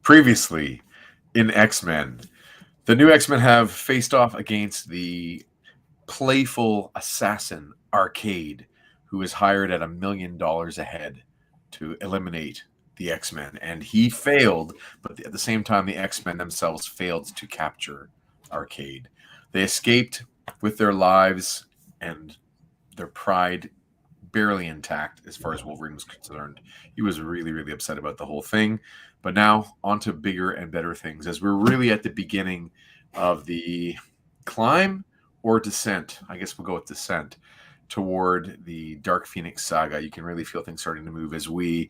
Previously in X-Men, the new X-Men have faced off against the playful assassin Arcade, who is hired at $1 million a head to eliminate the X-Men. And he failed, but at the same time, the X-Men themselves failed to capture Arcade. They escaped with their lives and their pride barely intact as far as Wolverine was concerned. He was really, really upset about the whole thing. But now, on to bigger and better things, as we're really at the beginning of the climb or descent. I guess we'll go with descent toward the Dark Phoenix saga. You can really feel things starting to move as we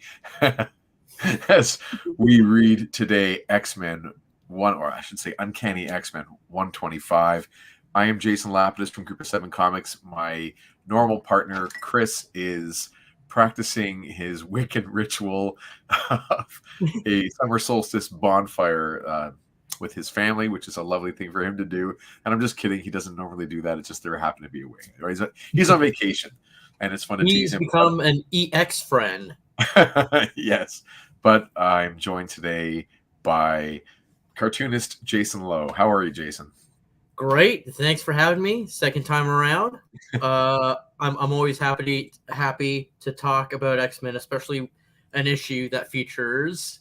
as we read today X-Men 1, or I should say Uncanny X-Men 125. I am Jason Lapidus from Group of 7 Comics. My normal partner, Chris, is practicing his Wiccan ritual of a summer solstice bonfire with his family, which is a lovely thing for him to do. And I'm just kidding. He doesn't normally do that. It's just there happened to be a way. He's on vacation, and it's fun to tease him. He's become an EX friend. Yes. But I'm joined today by cartoonist Jason Lowe. How are you, Jason? Great. Thanks for having me. Second time around. I'm always happy to talk about X-Men, especially an issue that features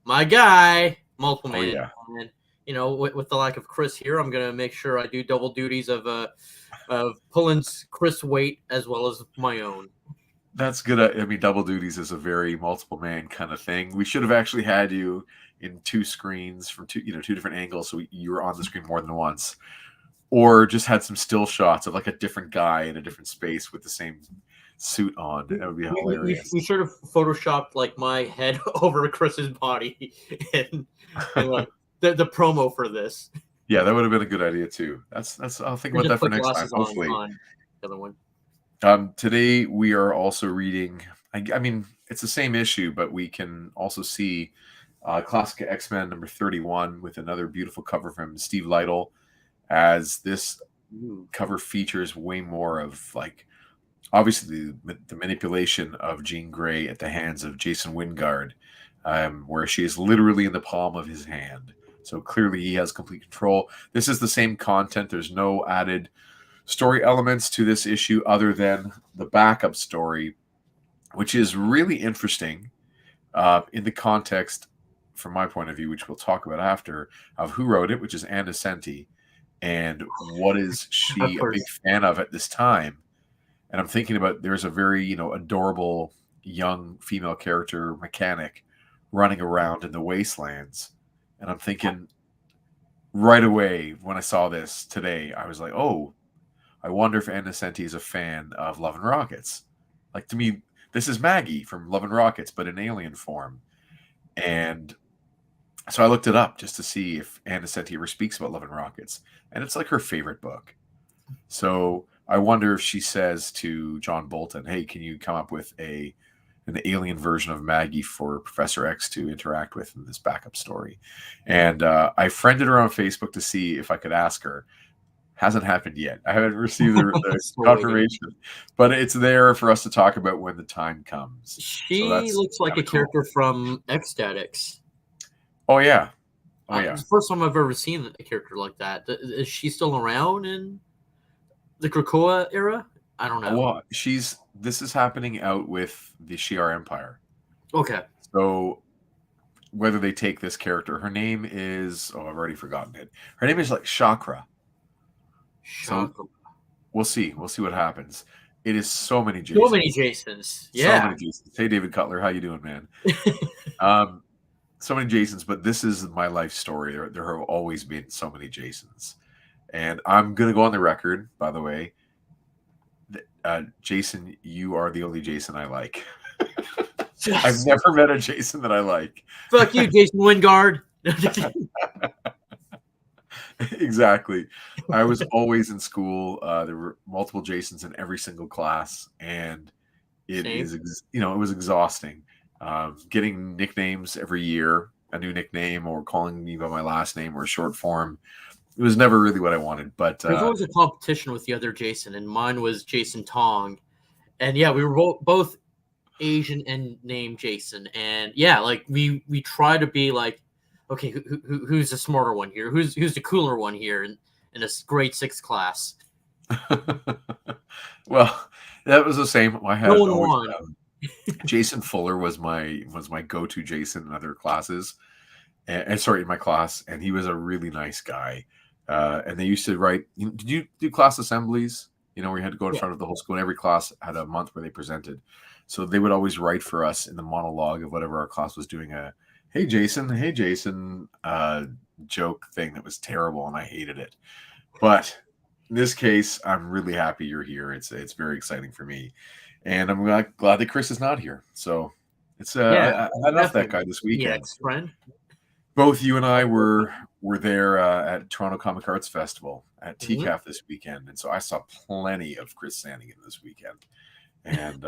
my guy, Multiple Man. Yeah. And, you know, with the lack of Chris here, I'm gonna make sure I do double duties of pulling Chris' weight as well as my own. That's good. I mean, double duties is a very Multiple Man kind of thing. We should have actually had you in two screens from two different angles, so you were on the screen more than once, or just had some still shots of like a different guy in a different space with the same suit on. That would be hilarious. We should have photoshopped like my head over Chris's body and like the promo for this. Yeah, that would have been a good idea too. That's I'll think about that for next time. Hopefully. On the other one. Today we are also reading. I mean, it's the same issue, but we can also see Classic X-Men number 31 with another beautiful cover from Steve Lytle, as this cover features way more of like obviously the manipulation of Jean Grey at the hands of Jason Wingard, where she is literally in the palm of his hand. So clearly he has complete control. This is the same content. There's no added story elements to this issue other than the backup story, which is really interesting in the context, from my point of view, which we'll talk about after, of who wrote it, which is Anna Senti, and what is she a big fan of at this time. And I'm thinking about, there's a very, adorable young female character mechanic running around in the wastelands. And I'm thinking right away when I saw this today, I was like, oh, I wonder if Anna Senti is a fan of Love and Rockets. Like, to me, this is Maggie from Love and Rockets, but in alien form. And so I looked it up just to see if Anna Senti ever speaks about Love and Rockets. And it's like her favorite book. So I wonder if she says to John Bolton, hey, can you come up with an alien version of Maggie for Professor X to interact with in this backup story? And I friended her on Facebook to see if I could ask her. Hasn't happened yet. I haven't received the confirmation, but it's there for us to talk about when the time comes. She looks like a character from X-Statix. Oh, yeah. It's the first time I've ever seen a character like that. Is she still around in the Krakoa era? I don't know. Well, this is happening out with the Shi'ar Empire. Okay. So whether they take this character, her name is, I've already forgotten it. Her name is like Chakra. So we'll see. We'll see what happens. It is so many Jasons. So many Jasons. Yeah. So many Jasons. Hey, David Cutler, how you doing, man? So many Jasons, but this is my life story. There have always been so many Jasons. And I'm going to go on the record, by the way. Jason, you are the only Jason I like. Yes. I've never met a Jason that I like. Fuck you, Jason Wingard. Exactly. I was always in school. There were multiple Jasons in every single class, and it was exhausting. Getting nicknames every year, a new nickname, or calling me by my last name or short form. It was never really what I wanted. But there's always a competition with the other Jason, and mine was Jason Tong. And yeah, we were both Asian and named Jason. And yeah, like we try to be like okay, who's the smarter one here? Who's the cooler one here in this grade 6 class? Well, that was the same. I No had one always won. Jason Fuller was my go-to Jason in other classes, and sorry, in my class, and he was a really nice guy. And they used to write. Did you do class assemblies? Where you had to go in Yeah. front of the whole school, and every class had a month where they presented. So they would always write for us in the monologue of whatever our class was doing a hey Jason joke thing that was terrible, and I hated it. But in this case, I'm really happy you're here. It's very exciting for me, and I'm glad that Chris is not here. So it's Yeah, I had enough of that definitely. guy this The weekend. ex-friend. Both you and I were there at Toronto Comic Arts Festival at Mhm. TCAF this weekend, and so I saw plenty of Chris Sanigan this weekend, and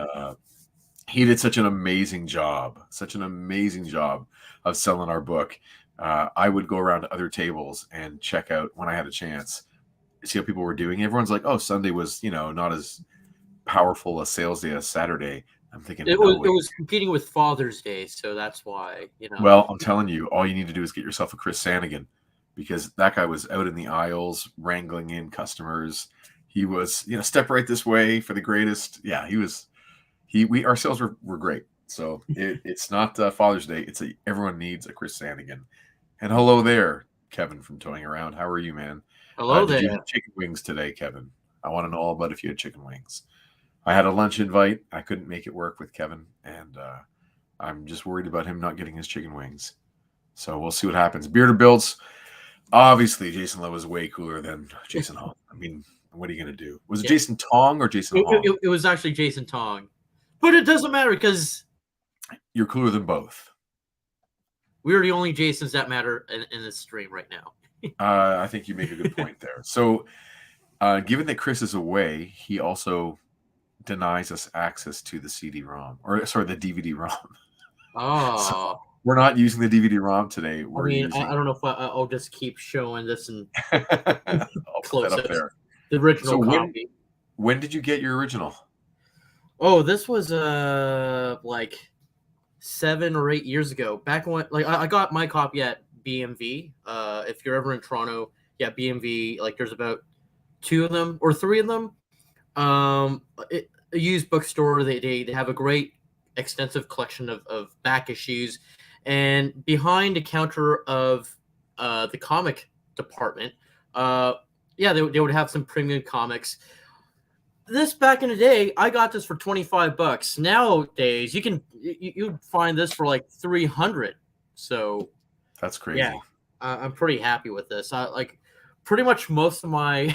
he did such an amazing job of selling our book. I would go around to other tables and check out when I had a chance, see how people were doing. Everyone's like, "Oh, Sunday was not as powerful a sales day as Saturday." I'm thinking, It no was way. it was competing with Father's Day, so that's why. Well, I'm telling you, all you need to do is get yourself a Chris Sanigan, because that guy was out in the aisles wrangling in customers. He was, step right this way for the greatest. Yeah, he was. Our sales were great. So it's not Father's Day. Everyone needs a Chris Sanigan. And hello there, Kevin from Towing Around. How are you, man? Hello Did you there. have chicken wings today, Kevin? I want to know all about if you had chicken wings. I had a lunch invite. I couldn't make it work with Kevin, and I'm just worried about him not getting his chicken wings. So we'll see what happens. Bearded Builds. Obviously, Jason Lowe is way cooler than Jason Hong. I mean, what are you going to do? Was it Yeah. Jason Tong or Jason Hong? It was actually Jason Tong. But it doesn't matter because You're cooler than both. we're the only Jasons that matter in this stream right now. I think you make a good point there. So, given that Chris is away, he also denies us access to the CD-ROM, or sorry, the DVD-ROM. So Oh, we're not using the DVD-ROM today. I We're mean, using. I don't know if I'll just keep showing this and I'll put that up there. the original So copy. when did you get your original? Oh, this was like 7 or 8 years ago. Back when I got my copy at BMV. If you're ever in Toronto, yeah, BMV. Like there's about 2 of them or 3 of them. A used bookstore. They have a great extensive collection of back issues, and behind the counter of the comic department, yeah, they would have some premium comics. This back in the day, I got this for $25. Nowadays, you'd find this for like 300. So That's crazy. yeah, I'm pretty happy with this. Like pretty much most of my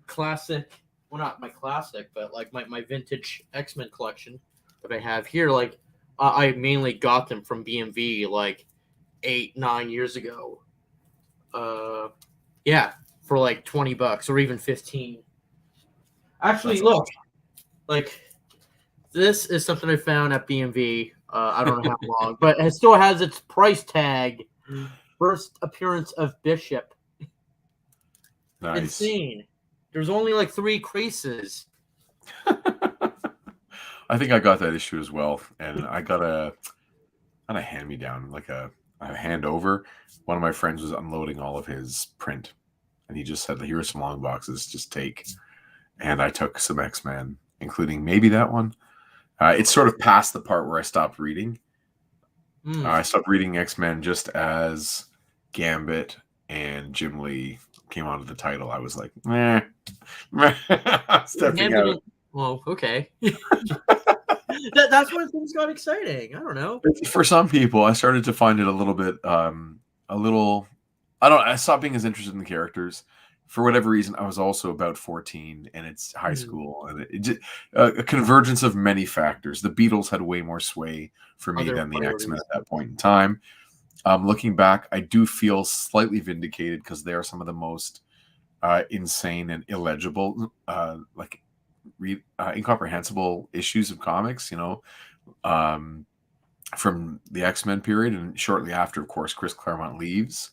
classic, well, not my classic, but like my vintage X-Men collection that I have here, like I mainly got them from BMV like 8-9 years ago. Yeah, for like $20 or even 15. Actually, That's look, like this is something I found at BMV. I don't know how long, but it still has its price tag. First appearance of Bishop. Nice. Insane. There's only like 3 creases. I think I got that issue as well, and I got not a hand-me-down, like a handover. One of my friends was unloading all of his print, and he just said, "Here are some long boxes. Just take." And I took some X-Men, including maybe that one. It's sort of past the part where I stopped reading. I stopped reading X-Men just as Gambit and Jim Lee came onto the title. I was like, meh. Stepping out. Well, okay. That's when things got exciting. I don't know. For some people, I started to find it a little bit, I stopped being as interested in the characters. For whatever reason, I was also about 14, and it's high school, and it just, a convergence of many factors. The Beatles had way more sway for me than the X-Men at that point in time. Looking back, I do feel slightly vindicated because they are some of the most insane and illegible, incomprehensible issues of comics, from the X-Men period, and shortly after, of course, Chris Claremont leaves.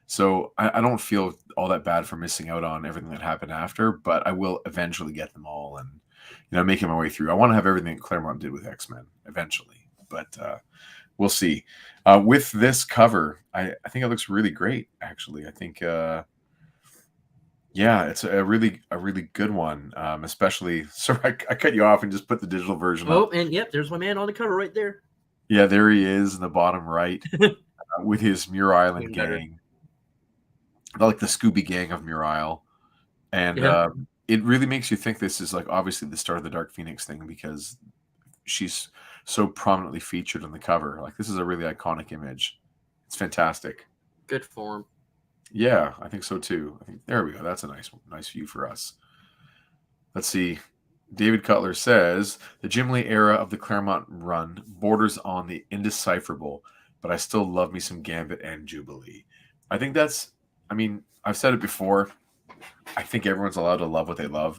So I don't feel all that bad for missing out on everything that happened after, but I will eventually get them all and making my way through. I want to have everything Claremont did with X-Men eventually, but we'll see. With this cover, I think it looks really great. Actually, I think yeah, it's a really good one. Especially, sorry, I cut you off and just put the digital version Oh, up. and yep, there's my man on the cover right there. Yeah, there he is in the bottom right with his Muir Island gang, like the Scooby Gang of Muir Isle, and Yeah. it really makes you think this is like obviously the start of the Dark Phoenix thing because she's so prominently featured on the cover. Like this is a really iconic image. It's fantastic. Good form. Yeah, I think so too. I think there we go. That's a nice view for us. Let's see. David Cutler says the Jim Lee era of the Claremont run borders on the indecipherable, but I still love me some Gambit and Jubilee. I think that's. I mean, I've said it before. I think everyone's allowed to love what they love,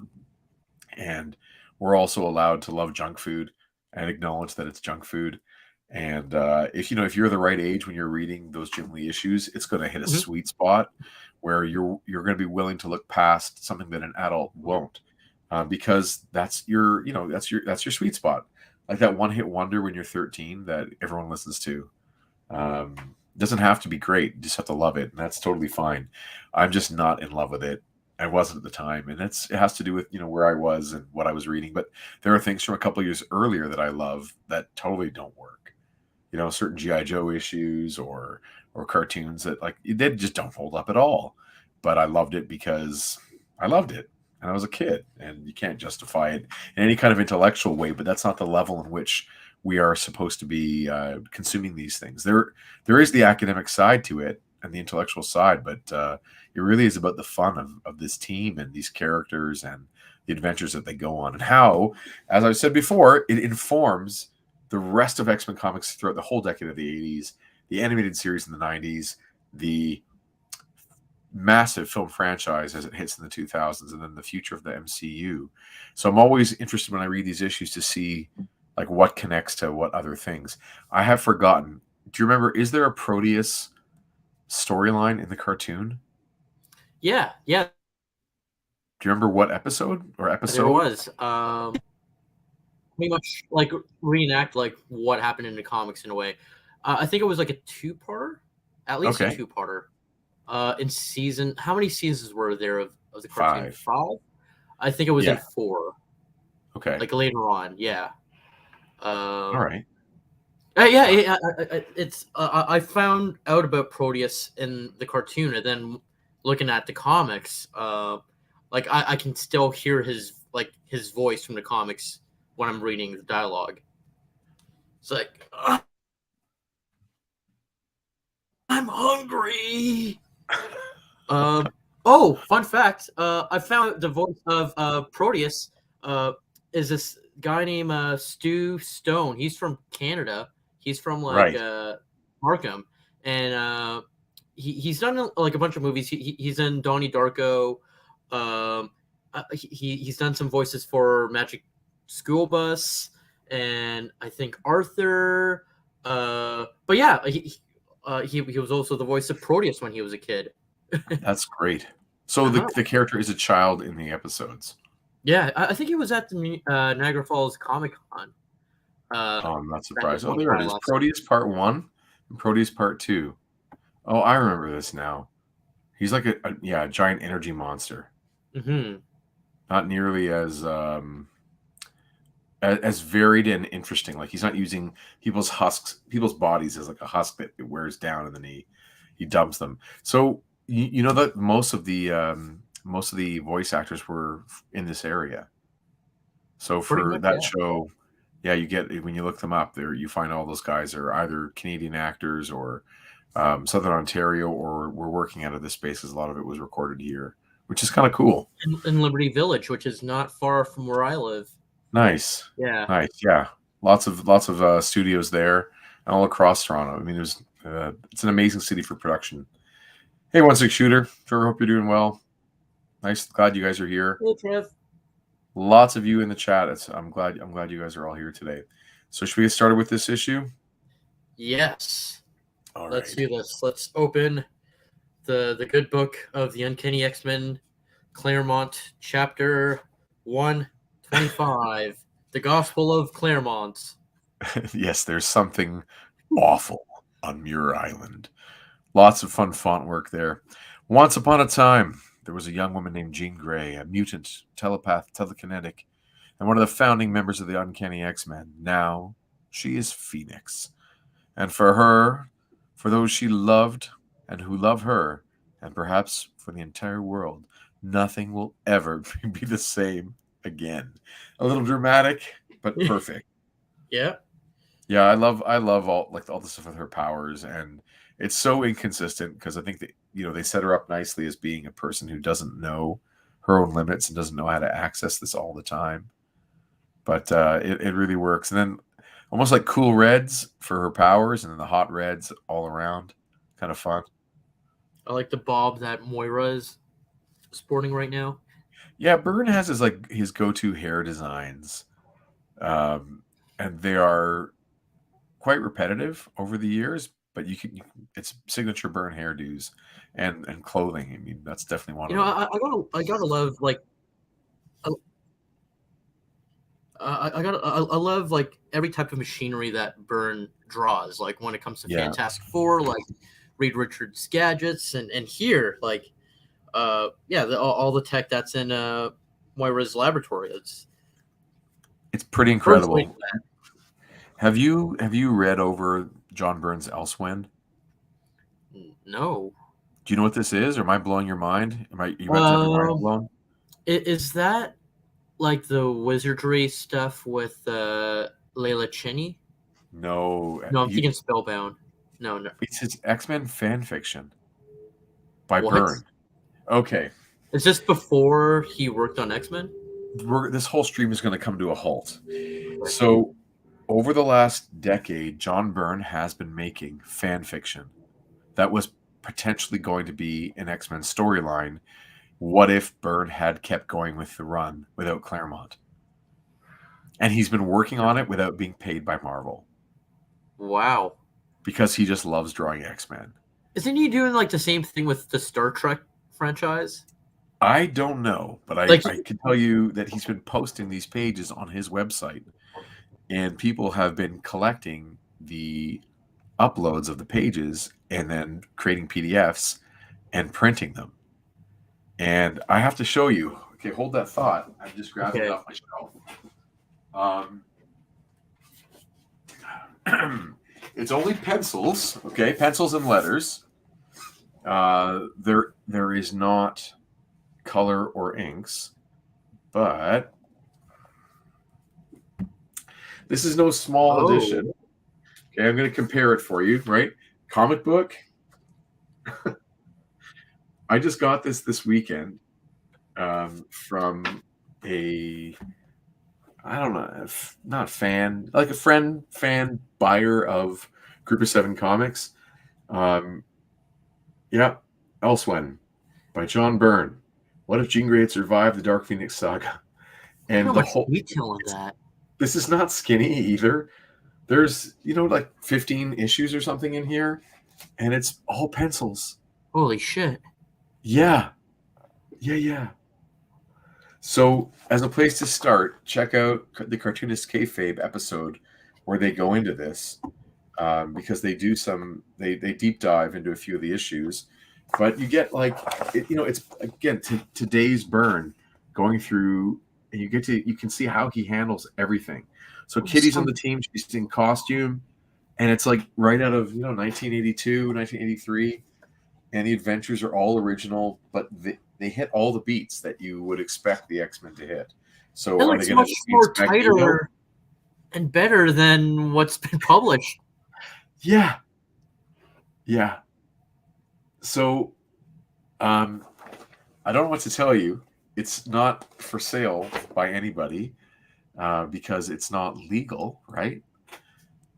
and we're also allowed to love junk food and acknowledge that it's junk food. And if you're the right age when you're reading those Jim Lee issues, it's going to hit a sweet spot where you're going to be willing to look past something that an adult won't, because that's your sweet spot, like that one hit wonder when you're 13 that everyone listens to. Doesn't have to be great; you just have to love it, and that's totally fine. I'm just not in love with it. I wasn't at the time, and it has to do with where I was and what I was reading. But there are things from a couple of years earlier that I love that totally don't work. Certain GI Joe issues or cartoons that they just don't hold up at all. But I loved it because I loved it, and I was a kid, and you can't justify it in any kind of intellectual way. But that's not the level in which we are supposed to be consuming these things. There is the academic side to it and the intellectual side, but it really is about the fun of this team and these characters and the adventures that they go on, and how, as I've said before, it informs the rest of X-Men comics throughout the whole decade of the 80s, the animated series in the 90s, the massive film franchise as it hits in the 2000s, and then the future of the MCU. So I'm always interested when I read these issues to see what connects to what other things. I have forgotten. Do you remember, is there a Proteus storyline in the cartoon? Yeah. Do you remember what episode or episode? There was. Pretty much reenact what happened in the comics in a way. I think it was a two-parter, at least a two-parter. In season, how many seasons were there of the cartoon? 5. I think it was in 4. Okay. Later on, yeah. All right. Yeah. It's I found out about Proteus in the cartoon, and then looking at the comics, I can still hear his voice from the comics when I'm reading the dialogue. It's I'm hungry. Fun fact. I found the voice of Proteus is this guy named Stu Stone. He's from Canada. He's from Markham, and he's done a bunch of movies. He's in Donnie Darko. He's done some voices for Magic School Bus, and I think Arthur. But yeah, he was also the voice of Proteus when he was a kid. That's great. So the character is a child in the episodes. Yeah, I think he was at the Niagara Falls Comic Con. I'm not surprised. Oh, there it is. Proteus Part 1 and Proteus Part 2. Oh, I remember this now. He's like a giant energy monster. Mm-hmm. Not nearly as varied and interesting. He's not using people's bodies as a husk that it wears down, and then he dumps them. So you know that most of the voice actors were in this area. So for that show, yeah, you get, when you look them up there, you find all those guys are either Canadian actors or Southern Ontario, or were working out of this space, because a lot of it was recorded here, which is kind of cool. In Liberty Village, which is not far from where I live. Nice. Yeah. Nice. Yeah. Lots of studios there all across Toronto. I mean, it's an amazing city for production. Hey, 1-6 Shooter. Trevor, hope you're doing well. Nice. Glad you guys are here. Hey, Trev. Lots of you in the chat. I'm glad you guys are all here today. So should we get started with this issue? Yes. All Let's right. do this. Let's open the good book of the Uncanny X-Men, Claremont, chapter 125, The Gospel of Claremont. Yes, there's something awful on Muir Island. Lots of fun font work there. Once upon a time, there was a young woman named Jean Grey, a mutant, telepath, telekinetic, and one of the founding members of the Uncanny X-Men. Now, she is Phoenix. And for her, for those she loved and who love her, and perhaps for the entire world, nothing will ever be the same again. A little dramatic, but perfect. Yeah. Yeah, I love all the stuff with her powers, and it's so inconsistent because I think that they set her up nicely as being a person who doesn't know her own limits and doesn't know how to access this all the time. But it really works. And then almost like cool reds for her powers, and then the hot reds all around. Kind of fun. I like the bob that Moira is sporting right now. Yeah, Byrne has his go-to hair designs, and they are quite repetitive over the years. But it's signature Byrne hairdos and clothing. I mean, that's definitely one You of know, them. I gotta love like I love like every type of machinery that Byrne draws. Like when it comes to Yeah, Fantastic Four, like Reed Richards gadgets, and here like all the tech that's in Moira's laboratory. it's pretty Byrne's made incredible. Have you read over John Byrne's Elsewhere? that. No. Do you know what this is, or am I blowing your mind? You about to have your mind Um, blown? is that like the wizardry stuff with Layla Cheney? No, No, I'm thinking Spellbound. No, no. it's his X-Men fan fiction by What? Byrne. Okay, Is this before he worked on X-Men? this whole stream is going to come to a halt. So, over the last decade, John Byrne has been making fan fiction that was potentially going to be an X-Men storyline. What if Byrne had kept going with the run without Claremont? And he's been working on it without being paid by Marvel Wow. because he just loves drawing X-Men. Isn't he doing like the same thing with the Star Trek franchise? I don't know, but I can tell you that he's been posting these pages on his website, and people have been collecting the uploads of the pages and then creating PDFs and printing them. And I have to show you. Okay, hold that thought. I'm just grabbing it off my shelf. It's only pencils, okay? Pencils and letters. There is not color or inks, but this is no small edition. Okay, I'm going to compare it for you, right? Comic book. I just got this weekend from I don't know, not fan, like a fan buyer of Group of Seven Comics. Yeah, Elsewhere by John Byrne. What if Jean Grey had survived the Dark Phoenix saga? And the whole detail on that. This is not skinny either. There's like 15 issues or something in here, and it's all pencils. Holy shit! Yeah. So, as a place to start, check out the Cartoonist Kayfabe episode where they go into this, because they do they deep dive into a few of the issues. But you get it's again today's Byrne going through, and you can see how he handles everything. So Kitty's on the team; she's in costume, and it's like right out of 1982, 1983, and the adventures are all original, but they hit all the beats that you would expect the X-Men to hit. So it looks much more tighter and better than what's been published. Yeah. So, I don't know what to tell you. It's not for sale by anybody because it's not legal, right?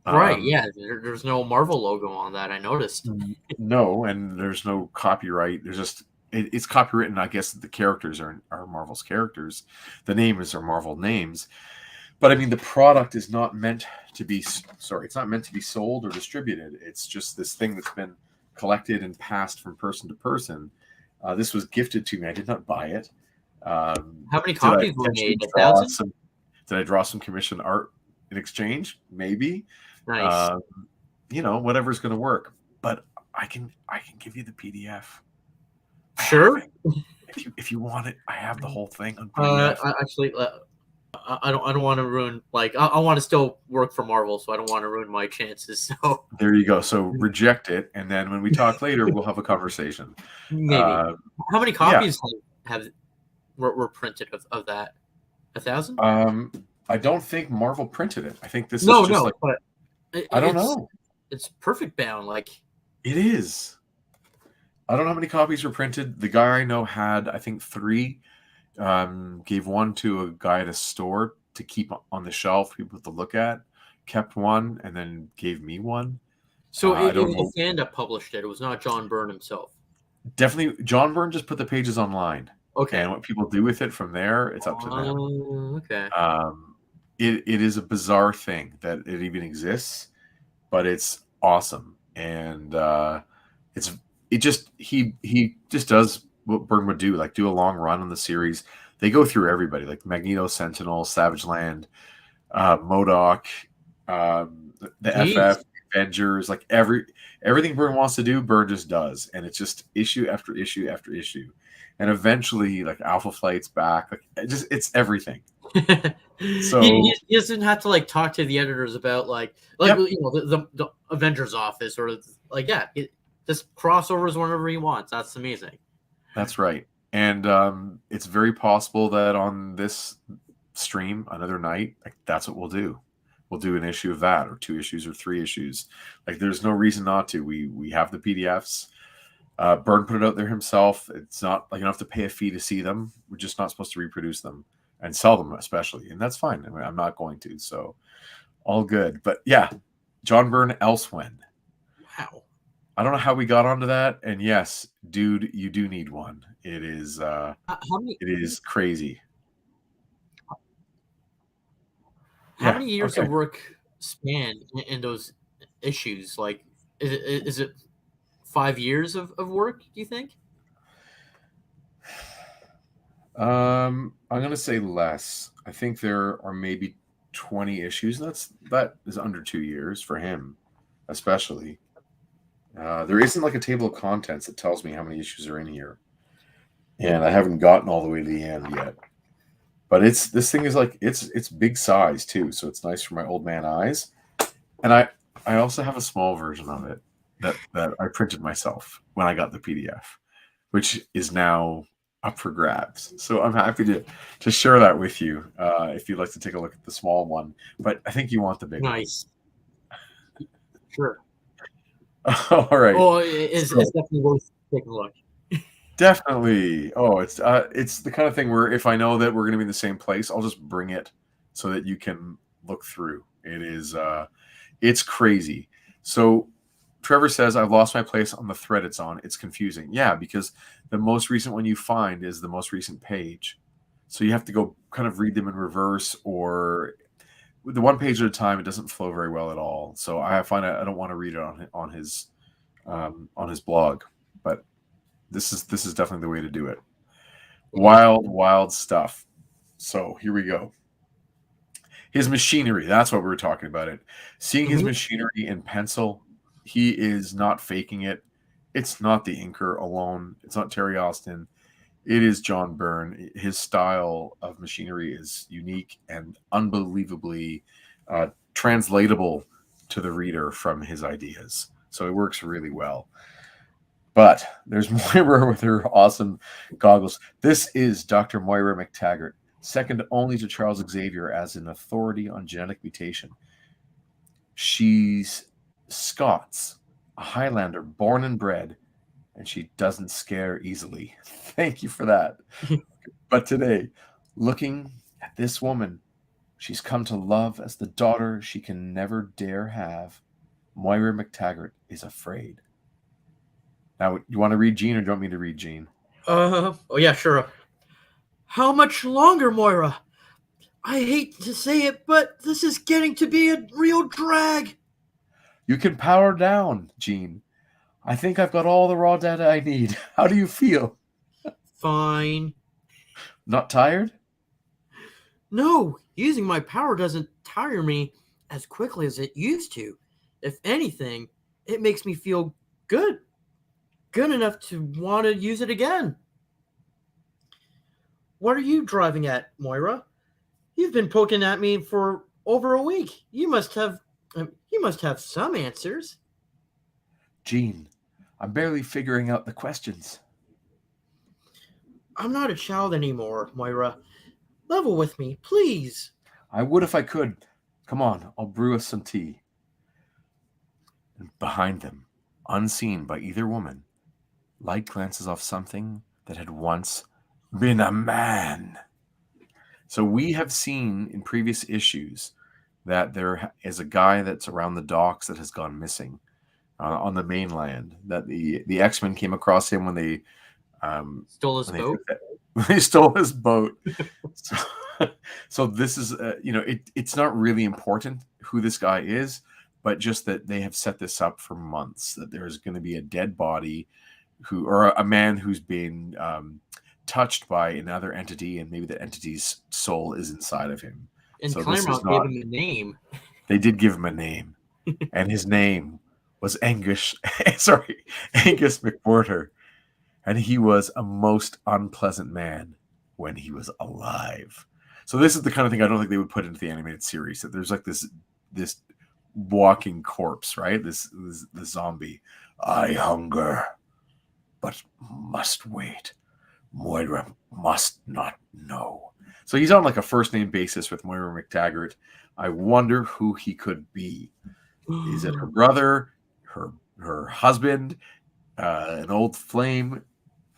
Right. Yeah. There's no Marvel logo on that. I noticed. No, and there's no copyright. There's just it's copywritten. I guess the characters are Marvel's characters. The names are Marvel names. But I mean, the product is not meant to be. Sorry, it's not meant to be sold or distributed. It's just this thing that's been collected and passed from person to person. This was gifted to me. I did not buy it. How many copies were made? 1,000? Did I draw some commissioned art? in exchange, maybe. Nice. Whatever's going to work. But I can give you the PDF. I have Sure. it. If you want it, I have the whole thing on PDF. Actually, I don't want to ruin. Like, I want to still work for Marvel, so I don't want to ruin my chances. So There you go. So reject it, and then when we talk later, we'll have a conversation. maybe. How many Yeah. copies were printed of that? 1,000? I don't think Marvel printed it. I think this No, is just no, but I don't know. It's perfect bound. Like, It is. I don't know how many copies were printed. The guy I know had, I think, 3. Gave one to a guy at a store to keep on the shelf for people to look at. Kept one and then gave me one. so I it don't was know. a fan that published it. It was not John Byrne himself. Definitely, John Byrne just put the pages online. Okay. And what people do with it from there, it's up to them. Okay. It is a bizarre thing that it even exists, but it's awesome. And he just does what Byrne would do, like do a long run on the series. They go through everybody, like Magneto, Sentinel, Savage Land, MODOK, the Jeez. FF, Avengers, like everything Byrne wants to do, Byrne just does, and it's just issue after issue after issue, and eventually, like Alpha Flight's back, like it's everything. So he doesn't have to like talk to the editors about Yep. the Avengers office or like just crossovers whenever he wants. That's amazing. That's right. And it's very possible that on this stream another night, like, that's what we'll do. We'll do an issue of that, or 2 issues, or 3 issues. Like, there's no reason not to. We have the PDFs. Byrne put it out there himself. It's not like you don't have to pay a fee to see them. We're just not supposed to reproduce them and sell them, especially, and that's fine. I mean, I'm not going to, so all good. But yeah, John Byrne Elsewhen. Wow. I don't know how we got onto that, and yes, dude, you do need one. It is How many? it is crazy. How Yeah. many years Okay. of work span in those issues? Like, is it 5 years of work? Do you think? I'm gonna say less. I think there are maybe 20 issues. That is under 2 years for him, especially. There isn't like a table of contents that tells me how many issues are in here, and I haven't gotten all the way to the end yet. But this thing is like it's big size too, so it's nice for my old man eyes. And I also have a small version of it that I printed myself when I got the PDF, which is now up for grabs. So I'm happy to share that with you if you'd like to take a look at the small one. But I think you want the big Nice. Sure. one. All right. Oh, it's definitely worth taking a look. Definitely. Oh, it's the kind of thing where if I know that we're going to be in the same place, I'll just bring it so that you can look through. It is it's crazy. So Trevor says, I've lost my place on the thread it's on. It's confusing. Yeah, because the most recent one you find is the most recent page. So you have to go kind of read them in reverse, or the one page at a time. It doesn't flow very well at all. So I find I don't want to read it on his blog. But this is definitely the way to do it. Wild stuff. So here we go. His machinery. That's what we were talking about. It. Seeing his machinery in pencil. He is not faking it. It's not the inker alone. It's not Terry Austin. It is John Byrne. His style of machinery is unique and unbelievably translatable to the reader from his ideas. So it works really well. But there's Moira with her awesome goggles. This is Dr. Moira McTaggart, second only to Charles Xavier as an authority on genetic mutation. She's Scots, a Highlander born and bred, and she doesn't scare easily. Thank you for that. But today, looking at this woman she's come to love as the daughter she can never dare have, Moira McTaggart is afraid. Now, you want to read Gene, or do you want me to read Gene? Oh yeah, sure. How much longer, Moira? I hate to say it, but this is getting to be a real drag. You can power down, Gene. I think I've got all the raw data I need. How do you feel? Fine. Not tired? No, Using my power doesn't tire me as quickly as it used to. If anything, it makes me feel good. Good enough to want to use it again. What are you driving at, Moira? You've been poking at me for over a week. You must have some answers. Jean, I'm barely figuring out the questions. I'm not a child anymore, Moira. Level with me, please. I would if I could. Come on, I'll brew us some tea. And behind them, unseen by either woman, light glances off something that had once been a man. So we have seen in previous issues that there is a guy that's around the docks that has gone missing on the mainland. That the X-Men came across him when they Stole his boat. they stole his boat. So, so this is it's not really important who this guy is, but just that they have set this up for months. That there's going to be a dead body or a man who's been touched by another entity, and maybe the entity's soul is inside of him. And So Claremont gave him a name. They did give him a name, and his name was Angus. Sorry, Angus McWhorter, and he was a most unpleasant man when he was alive. So this is the kind of thing I don't think they would put into the animated series. That there's like this walking corpse, right? This zombie. I hunger, but must wait. Moira must not know. So he's on like a first name basis with Moira McTaggart. I wonder who he could be. Is it her brother, her husband, an old flame,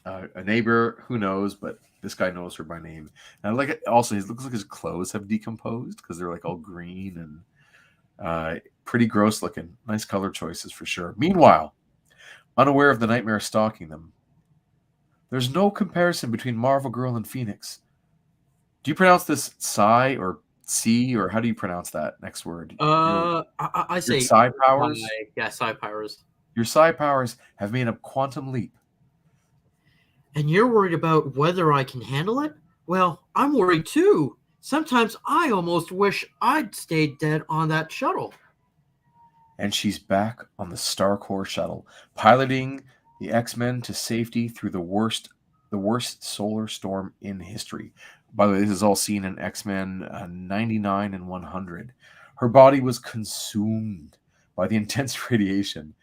a neighbor? Who knows? But this guy knows her by name. And I like it. Also, it looks like his clothes have decomposed because they're like all green and pretty gross looking. Nice color choices for sure. Meanwhile, unaware of the nightmare stalking them, there's no comparison between Marvel Girl and Phoenix. Do you pronounce this Psi or C, or how do you pronounce that next word? I say Psi powers. Yeah, Psi powers. Your Psi powers have made a quantum leap. And you're worried about whether I can handle it? Well, I'm worried too. Sometimes I almost wish I'd stayed dead on that shuttle. And she's back on the Starcore shuttle, piloting the X-Men to safety through the worst solar storm in history. By the way, this is all seen in X-Men 99 and 100. Her body was consumed by the intense radiation,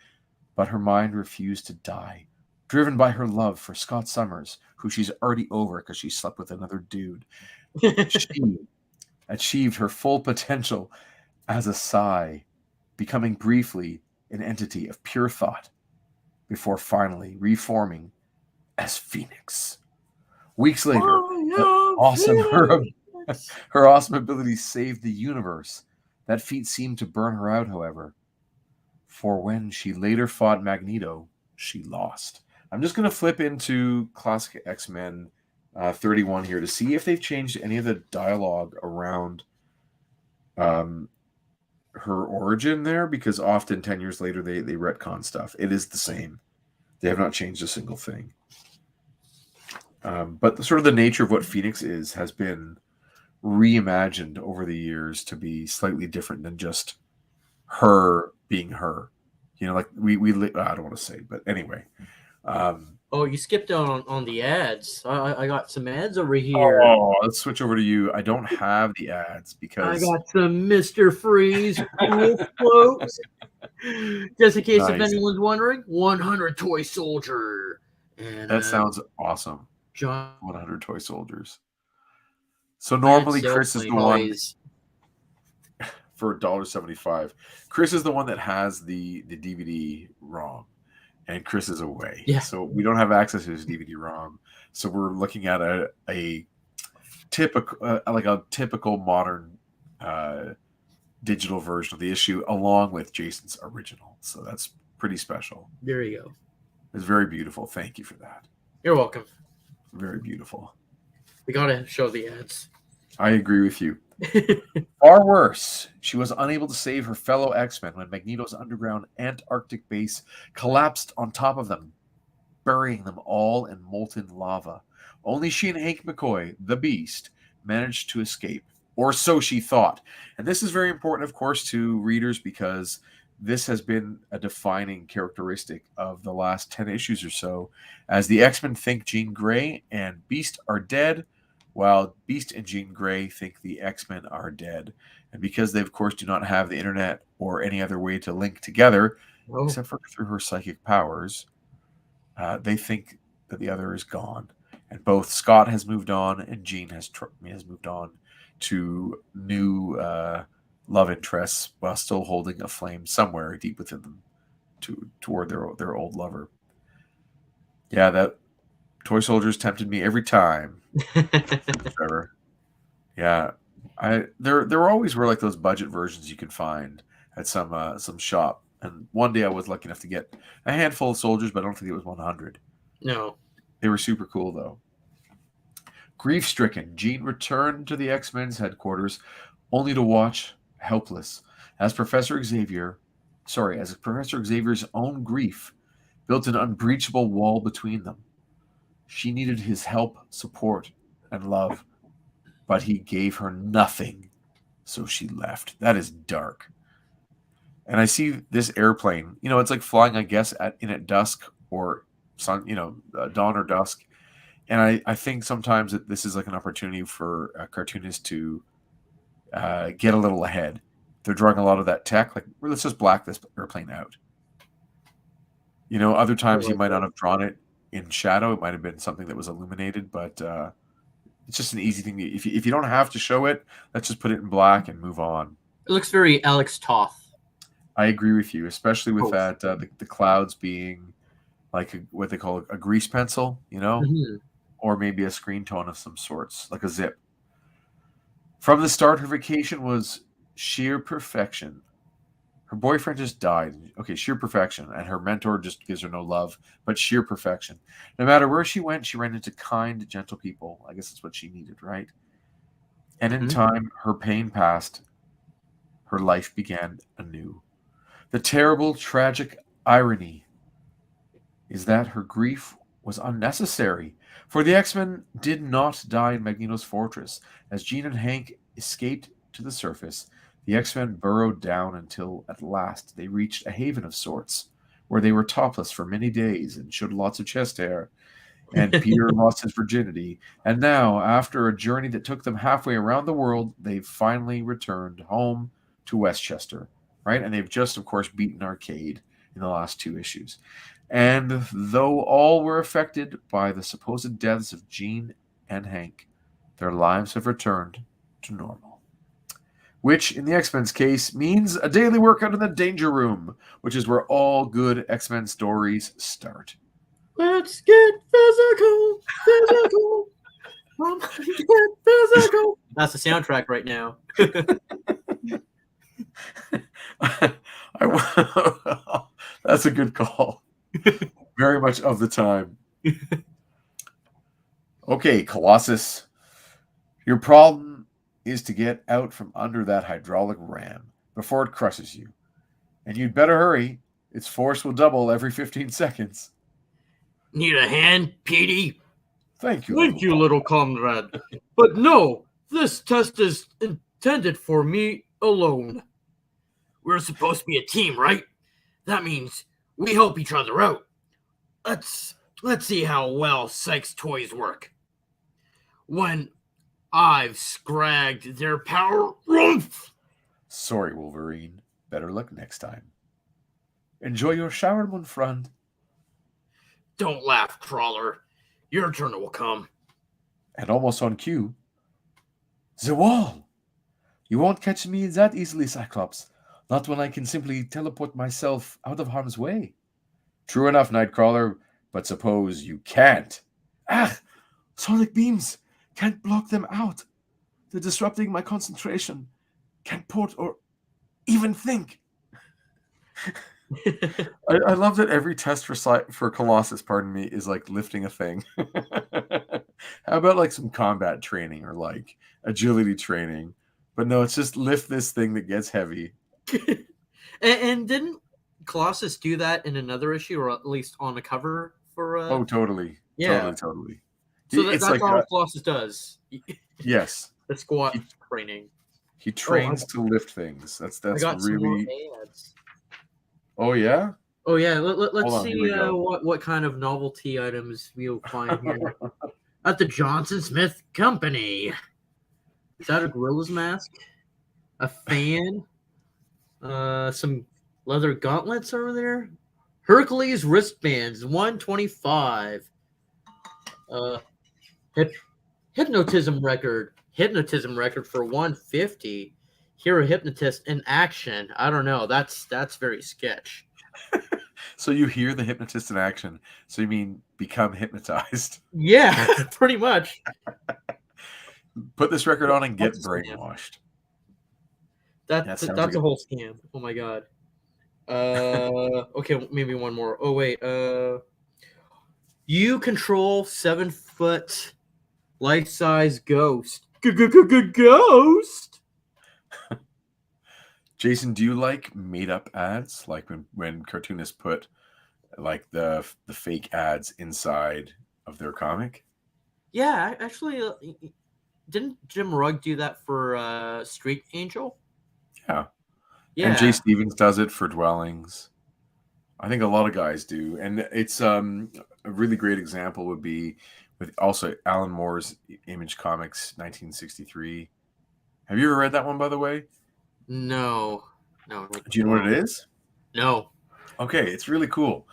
but her mind refused to die, driven by her love for Scott Summers, who she's already over because she slept with another dude. She achieved her full potential as a Psi, becoming briefly an entity of pure thought, before finally reforming as Phoenix. Weeks later, her awesome abilities saved the universe. That feat seemed to burn her out, however, for when she later fought Magneto, she lost. I'm just going to flip into Classic X-Men 31 here to see if they've changed any of the dialogue around her origin there, because often 10 years later they retcon stuff. It is the same. They have not changed a single thing. But sort of the nature of what Phoenix is has been reimagined over the years to be slightly different than just her being her. You know, like I don't want to say, but anyway. Oh, you skipped out on the ads. I got some ads over here. Oh, let's switch over to you. I don't have the ads because I got some Mr. Freeze cool floats. Just in case if anyone's wondering, 100 toy soldier. And that sounds awesome. John 100 toy soldiers. So normally Chris is the one for $1.75. Chris is the one that has the DVD ROM, and Chris is away. Yeah. So we don't have access to his DVD ROM. So we're looking at a typical modern digital version of the issue, along with Jason's original. So that's pretty special. There you go. It's very beautiful. Thank you for that. You're welcome. Very beautiful. We gotta show the ads. I agree with you. Far worse, she was unable to save her fellow X-Men when Magneto's underground Antarctic base collapsed on top of them, burying them all in molten lava. Only she and Hank McCoy, the Beast, managed to escape. or so she thought. And this is very important, of course, to readers because this has been a defining characteristic of the last 10 issues or so, as the X-Men think Jean Grey and Beast are dead, while Beast and Jean Grey think the X-Men are dead. And because they, of course, do not have the internet or any other way to link together, Oh, except for through her psychic powers, they think that the other is gone. And both Scott has moved on and Jean has moved on to new love interests while still holding a flame somewhere deep within them toward their old lover. Yeah, that toy soldiers tempted me every time, Trevor. Yeah, there always were like those budget versions you could find at some shop, and one day I was lucky enough to get a handful of soldiers, but I don't think it was 100. no. They were super cool though. Grief-stricken, Jean returned to the X-Men's headquarters, only to watch helpless as Professor Xavier's own grief built an unbreachable wall between them. She needed his help, support, and love, but he gave her nothing, so she left. That is dark. And I see this airplane. It's like flying, I guess, at dusk or dawn or dusk. And I think sometimes that this is like an opportunity for cartoonists to get a little ahead. They're drawing a lot of that tech. Like, well, let's just black this airplane out. Other times you might not have drawn it in shadow. It might have been something that was illuminated, but it's just an easy thing. If you don't have to show it, let's just put it in black and move on. It looks very Alex Toth. I agree with you, especially with that the clouds being like what they call a grease pencil, Mhm. or maybe a screen tone of some sorts, like a zip. From the start, her vacation was sheer perfection. Her boyfriend just died. Okay, sheer perfection. And her mentor just gives her no love, but sheer perfection. No matter where she went, she ran into kind, gentle people. I guess that's what she needed, right? And in time, her pain passed. Her life began anew. The terrible, tragic irony is that her grief was unnecessary, for the X-Men did not die in Magneto's fortress. As Jean and Hank escaped to the surface, the X-Men burrowed down until at last they reached a haven of sorts, where they were topless for many days and showed lots of chest hair. And Peter lost his virginity. And now, after a journey that took them halfway around the world, they've finally returned home to Westchester, right? And they've just, of course, beaten Arcade in the last 2 issues. And though all were affected by the supposed deaths of Jean and Hank, their lives have returned to normal. Which, in the X-Men's case, means a daily workout in the Danger Room, which is where all good X-Men stories start. Let's get physical. Get physical. That's the soundtrack right now. That's a good call. Very much of the time. Okay, Colossus. Your problem is to get out from under that hydraulic ram before it crushes you. And you'd better hurry. Its force will double every 15 seconds. Need a hand, Petey? Thank you. Thank you, little comrade. But no, this test is intended for me alone. We're supposed to be a team, right? That means we help each other out. Let's see how well Sykes toys work. When I've scragged their power rumph. Sorry, Wolverine. Better luck next time. Enjoy your shower, mon friend. Don't laugh, Crawler. Your turn will come. And almost on cue. The wall! You won't catch me that easily, Cyclops. Not when I can simply teleport myself out of harm's way. True enough, Nightcrawler, but suppose you can't. Ah! Sonic beams! Can't block them out. They're disrupting my concentration. Can't port or even think. I love that every test for Colossus, is like lifting a thing. How about like some combat training or like agility training? But no, it's just lift this thing that gets heavy. and didn't Colossus do that in another issue, or at least on the cover for? Oh, totally. Yeah, totally. So that's like all Colossus does. Yes, The squat He training. he Oh, trains to lift things. I That's got some more really. ads. Oh yeah. Oh yeah, Hold let's on. Here see we go. what kind of novelty items we'll find here at the Johnson Smith Company. Is that a gorilla's mask? A fan? Some leather gauntlets over there. Hercules wristbands, 125. Uh, hip, hypnotism record for 150. Hero hypnotist in action. I don't know. That's very sketch. So you hear the hypnotist in action. So you mean become hypnotized? Yeah, pretty much. Put this record on and That's get a scam. brainwashed. That sounds That's like a whole scam. Oh my god. Okay, maybe one more. Oh wait. You control 7-foot life-size ghost. Ghost. Jason, do you like made up ads? Like when cartoonists put like the fake ads inside of their comic? Yeah, actually, didn't Jim Rugg do that for Street Angel? Yeah. And Jay Yeah. Stevens does it for Dwellings. I think a lot of guys do. And it's a really great example would be with also Alan Moore's Image Comics 1963. Have you ever read that one, by the way? No. No. Do you know what it is? No. Okay, it's really cool.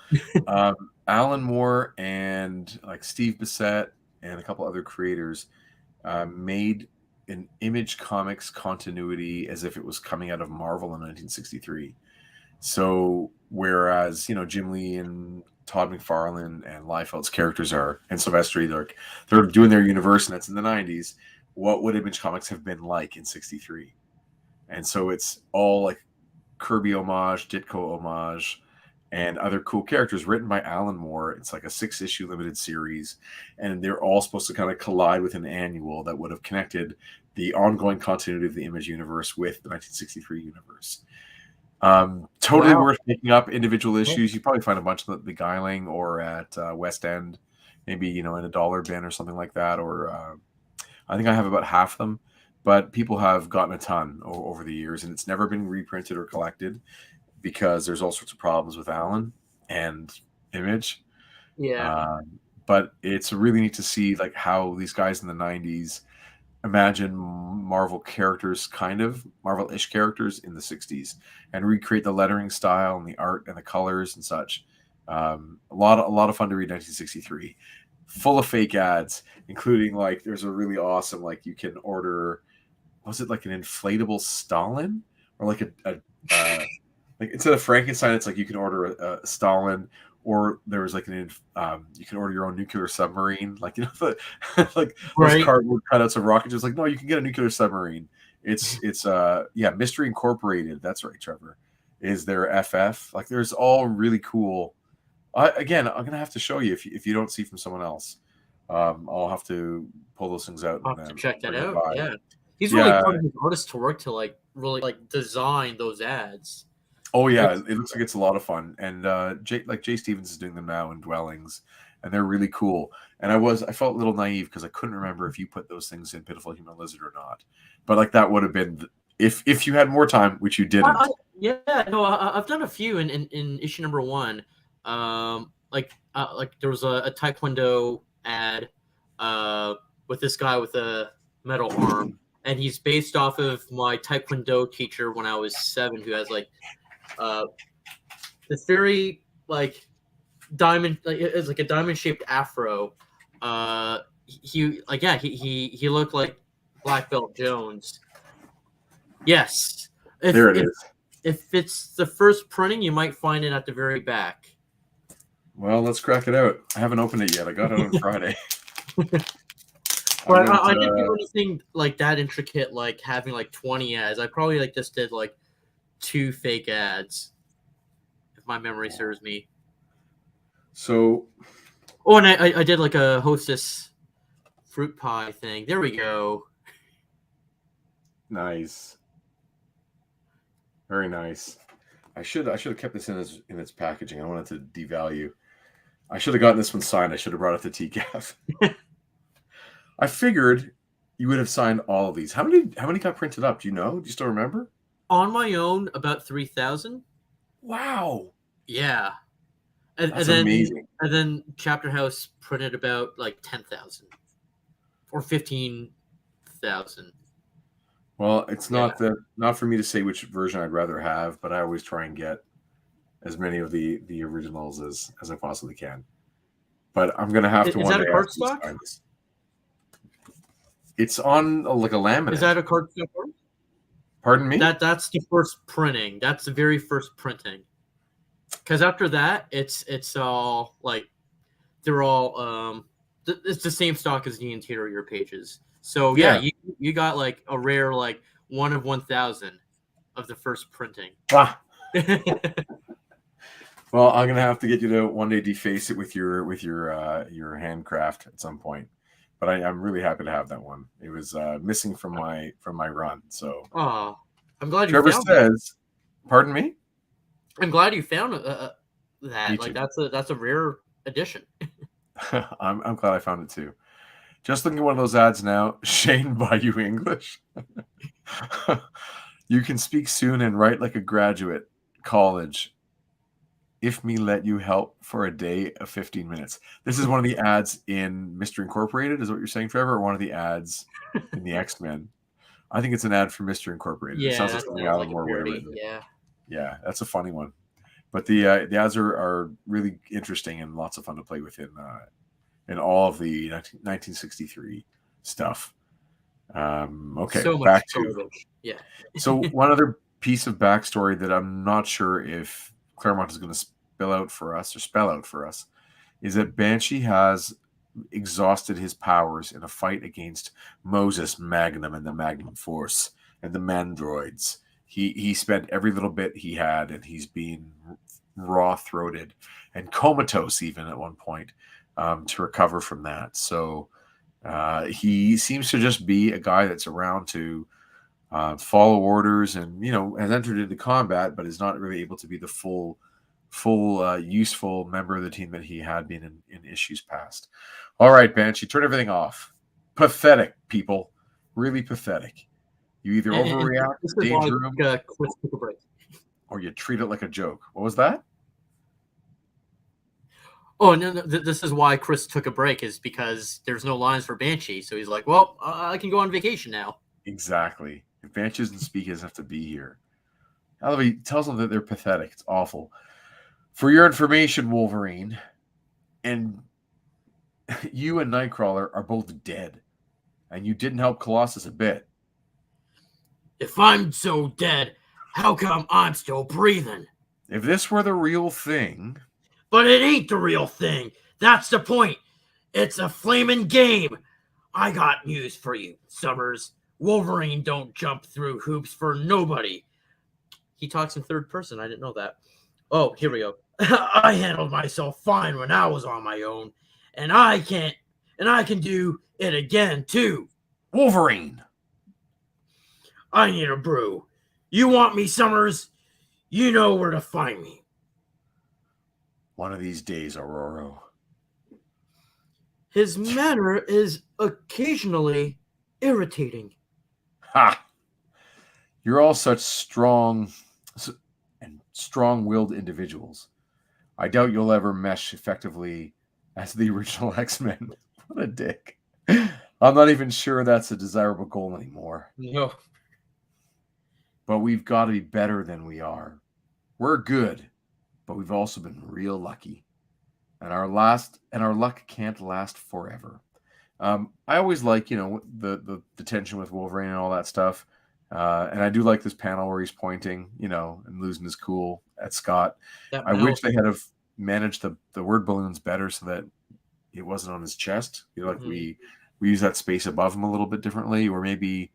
Alan Moore and like Steve Bissett and a couple other creators made an Image Comics continuity as if it was coming out of Marvel in 1963. So whereas Jim Lee and Todd McFarlane and Liefeld's characters are and Silvestri, they're doing their universe and that's in the 90s. What would Image Comics have been like in 63? And so it's all like Kirby homage, Ditko homage, and other cool characters written by Alan Moore. It's like a 6-issue limited series, and they're all supposed to kind of collide with an annual that would have connected the ongoing continuity of the Image universe with the 1963 universe. Totally worth picking up individual issues. You probably find a bunch of the Beguiling or at West End, maybe in a dollar bin or something like that. Or I think I have about half of them, but people have gotten a ton over the years, and it's never been reprinted or collected because there's all sorts of problems with Alan and Image. Yeah. But it's really neat to see like how these guys in the 90s imagine Marvel characters, kind of Marvel-ish characters in the 60s, and recreate the lettering style and the art and the colors and such. A lot of fun to read. 1963, full of fake ads, including like there's a really awesome like you can order. Was it like an inflatable Stalin or like a like instead of Frankenstein, it's like you can order a Stalin, or there was like you can order your own nuclear submarine, like the like those Right. cardboard cutouts of rockets. It's like no, you can get a nuclear submarine. It's Mystery Incorporated. That's right, Trevor. Is there FF? Like there's all really cool. Again, I'm gonna have to show you if you don't see from someone else. I'll have to pull those things out I'll and have to check that bring them out. by. Yeah. He's really Yeah. part of his artist to work to like really like design those ads. Oh yeah, That's- it looks like it's a lot of fun, and Jay Stevens is doing them now in Dwellings, and they're really cool. And I felt a little naive because I couldn't remember if you put those things in Pitiful Human Lizard or not. But like that would have been if you had more time, which you didn't. I've done a few in issue number 1. Like there was a Taekwondo ad with this guy with a metal arm, and he's based off of my Taekwondo teacher when I was 7, who has like this very like diamond, like it's like a diamond shaped afro. He looked like Black Belt Jones. Yes. There it is. If it's the first printing, you might find it at the very back. Well, let's crack it out. I haven't opened it yet. I got it on Friday. But I didn't do anything like that intricate, like having like 20 ads. I probably like just did like 2 fake ads, if my memory serves me. So, and I did like a Hostess fruit pie thing. There we go. Nice. Very nice. I should have kept this in its packaging. I wanted to devalue. I should have gotten this one signed. I should have brought it to TCAF. I figured, You would have signed all of these. How many got printed up? Do you know? Do you still remember? On my own, about 3,000. Wow. Yeah, and, That's amazing. And then Chapter House printed about like 10,000 or 15,000. Well, it's not for me to say which version I'd rather have, but I always try and get as many of the originals as I possibly can. But I'm gonna have to Is one that day a have to cardstock? sign this. It's on like a laminate. Is that a cardstock? Pardon me? That's the first printing. That's the very first printing. Because after that, it's all like they're all it's the same stock as the interior pages. So yeah, you got like a rare like 1 of 1,000 of the first printing. Ah. Well, I'm gonna have to get you to one day deface it with your handcraft at some point. But I'm really happy to have that one. It was missing from my run. So oh, I'm glad you Trevor found says, pardon me? I'm glad you found that. Me Like too. that's a rare addition. I'm glad I found it too. Just looking at one of those ads now. Shane Bayou English. You can speak soon and write like a graduate college. If me let you help for a day of 15 minutes. This is one of the ads in Mr. Incorporated, is what you're saying, Trevor, or one of the ads in the X-Men? I think it's an ad for Mr. Incorporated. Yeah, it sounds like that something sounds Alan like Moore a would have parody. written. Yeah. Yeah, that's a funny one. But the ads are really interesting and lots of fun to play with in all of the 1963 stuff. Okay, So much back to garbage. Yeah. so one other piece of backstory that I'm not sure if Claremont is going to spell out for us is that Banshee has exhausted his powers in a fight against Moses Magnum and the Magnum Force and the Mandroids. He spent every little bit he had, and he's been raw-throated and comatose even at one point to recover from that. So he seems to just be a guy that's around to follow orders and, has entered into combat, but is not really able to be the full useful member of the team that he had been in issues past. All right, Banshee, turn everything off. Pathetic, people. Really pathetic. You either overreact, danger him, Chris took a break. or you treat it like a joke. What was that? Oh, no, this is why Chris took a break, is because there's no lines for Banshee. So he's like, well, I can go on vacation now. Exactly. If Banshee doesn't speak, he doesn't have to be here. He tells them that they're pathetic. It's awful. For your information, Wolverine, and you and Nightcrawler are both dead, and you didn't help Colossus a bit. If I'm so dead, how come I'm still breathing? If this were the real thing... But it ain't the real thing. That's the point. It's a flaming game. I got news for you, Summers. Wolverine don't jump through hoops for nobody. He talks in third person. I didn't know that. Oh, here we go. I handled myself fine when I was on my own, and I can do it again too. Wolverine. I need a brew. You want me, Summers? You know where to find me. One of these days, Aurora. His manner is occasionally irritating. Ha! You're all such strong and strong-willed individuals. I doubt you'll ever mesh effectively as the original X-Men. What a dick. I'm not even sure that's a desirable goal anymore. No. But we've got to be better than we are. We're good, but we've also been real lucky. And our luck can't last forever. I always like, the tension with Wolverine and all that stuff. And I do like this panel where he's pointing, and losing his cool at Scott. I wish they had have managed the word balloons better so that it wasn't on his chest. We use that space above him a little bit differently, or maybe,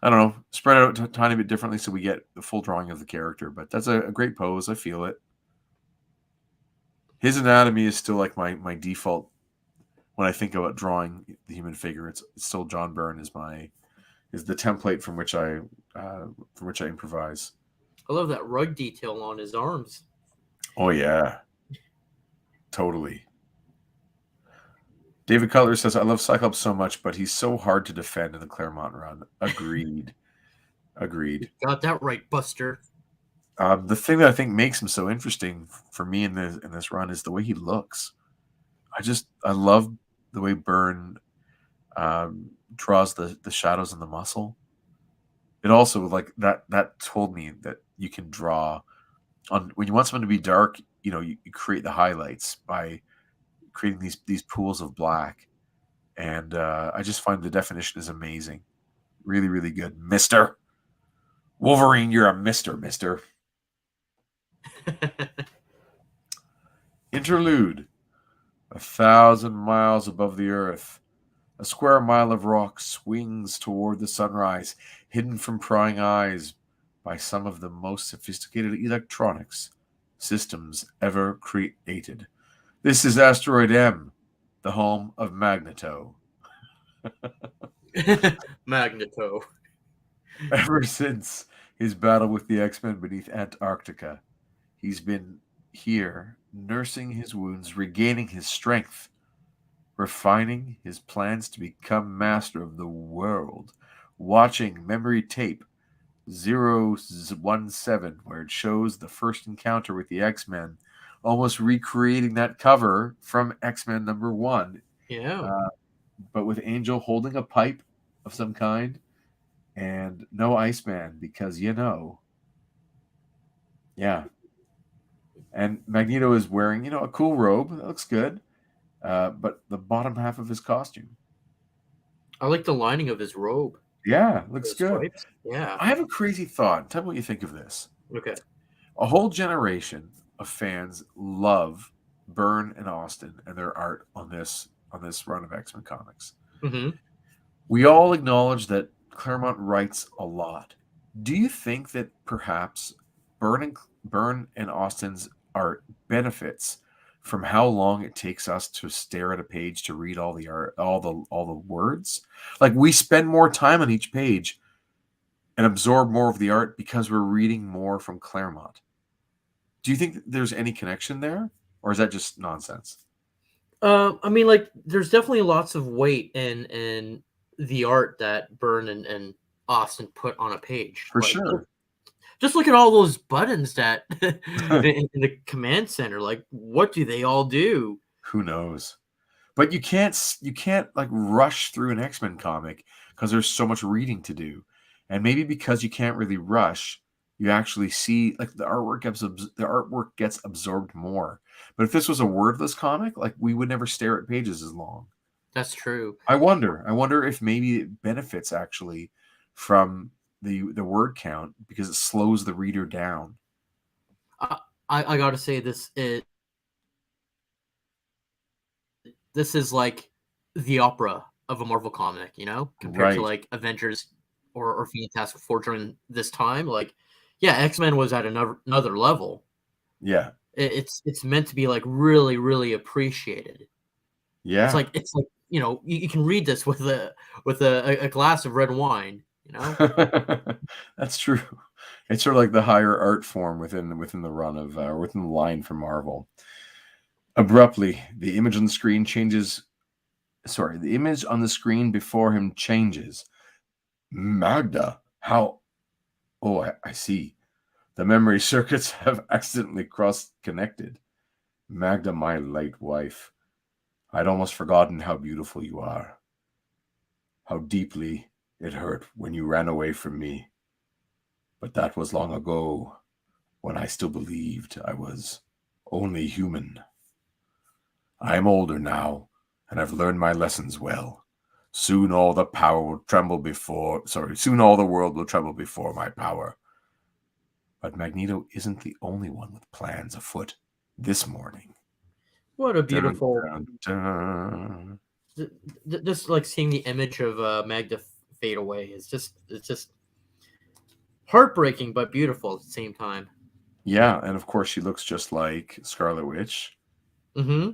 I don't know, spread it out a tiny bit differently so we get the full drawing of the character. But that's a great pose. I feel it. His anatomy is still like my default when I think about drawing the human figure. It's still John Byrne is the template from which I improvise. I love that rug detail on his arms. Oh yeah, totally. David Cutler says, I love Cyclops so much, but he's so hard to defend in the Claremont run. Agreed. Agreed. Got that right, Buster. The thing that I think makes him so interesting for me in this run is the way he looks. I love the way Byrne draws the shadows and the muscle. It also that told me that you can draw on when you want something to be dark. You create the highlights by creating these pools of black, and I just find the definition is amazing, really, really good, Mister Wolverine. You're a Mister. Interlude. 1,000 miles above the earth, a square mile of rock swings toward the sunrise, hidden from prying eyes by some of the most sophisticated electronics systems ever created. This is Asteroid M, the home of Magneto. Magneto. Ever since his battle with the X-Men beneath Antarctica, he's been here, nursing his wounds, regaining his strength, refining his plans to become master of the world, watching memory tape 017, where it shows the first encounter with the X-Men, almost recreating that cover from X-Men #1. Yeah. But with Angel holding a pipe of some kind and no Iceman, because yeah. And Magneto is wearing, a cool robe. That looks good. But the bottom half of his costume. I like the lining of his robe. Yeah, looks good. Stripes. Yeah. I have a crazy thought. Tell me what you think of this. Okay. A whole generation of fans love Byrne and Austin and their art on this run of X-Men comics. Mm-hmm. We all acknowledge that Claremont writes a lot. Do you think that perhaps Byrne and Austin's art benefits from how long it takes us to stare at a page to read all the art, all the words? Like, we spend more time on each page and absorb more of the art because we're reading more from Claremont. Do you think there's any connection there, or is that just nonsense? I mean, like, there's definitely lots of weight in the art that Byrne and Austin put on a page. For like, sure. Just look at all those buttons that in the command center. Like, what do they all do? Who knows? But you can't like rush through an X-Men comic because there's so much reading to do, and maybe because you can't really rush, you actually see like the artwork gets absorbed more. But if this was a wordless comic, like, we would never stare at pages as long. That's true. I wonder if maybe it benefits actually from the word count because it slows the reader down. I gotta say, this is like the opera of a Marvel comic, compared to like Avengers or Fantastic Four during this time. Like, yeah, X-Men was at another level. Yeah, it's meant to be like really, really appreciated. Yeah, it's like you can read this with a glass of red wine. That's true. It's sort of like the higher art form within the run of within the line from Marvel. Abruptly, the image on the screen changes. Sorry, the image on the screen before him changes. Magda, how? Oh, I see. The memory circuits have accidentally cross-connected. Magda, my late wife. I'd almost forgotten how beautiful you are. How deeply it hurt when you ran away from me. But that was long ago, when I still believed I was only human. I am older now, and I've learned my lessons well. Soon all the world will tremble before my power. But Magneto isn't the only one with plans afoot this morning. What a beautiful... Dun, dun. Just like seeing the image of Magda fade away it's just heartbreaking but beautiful at the same time. Yeah, and of course she looks just like Scarlet Witch. Mm-hmm.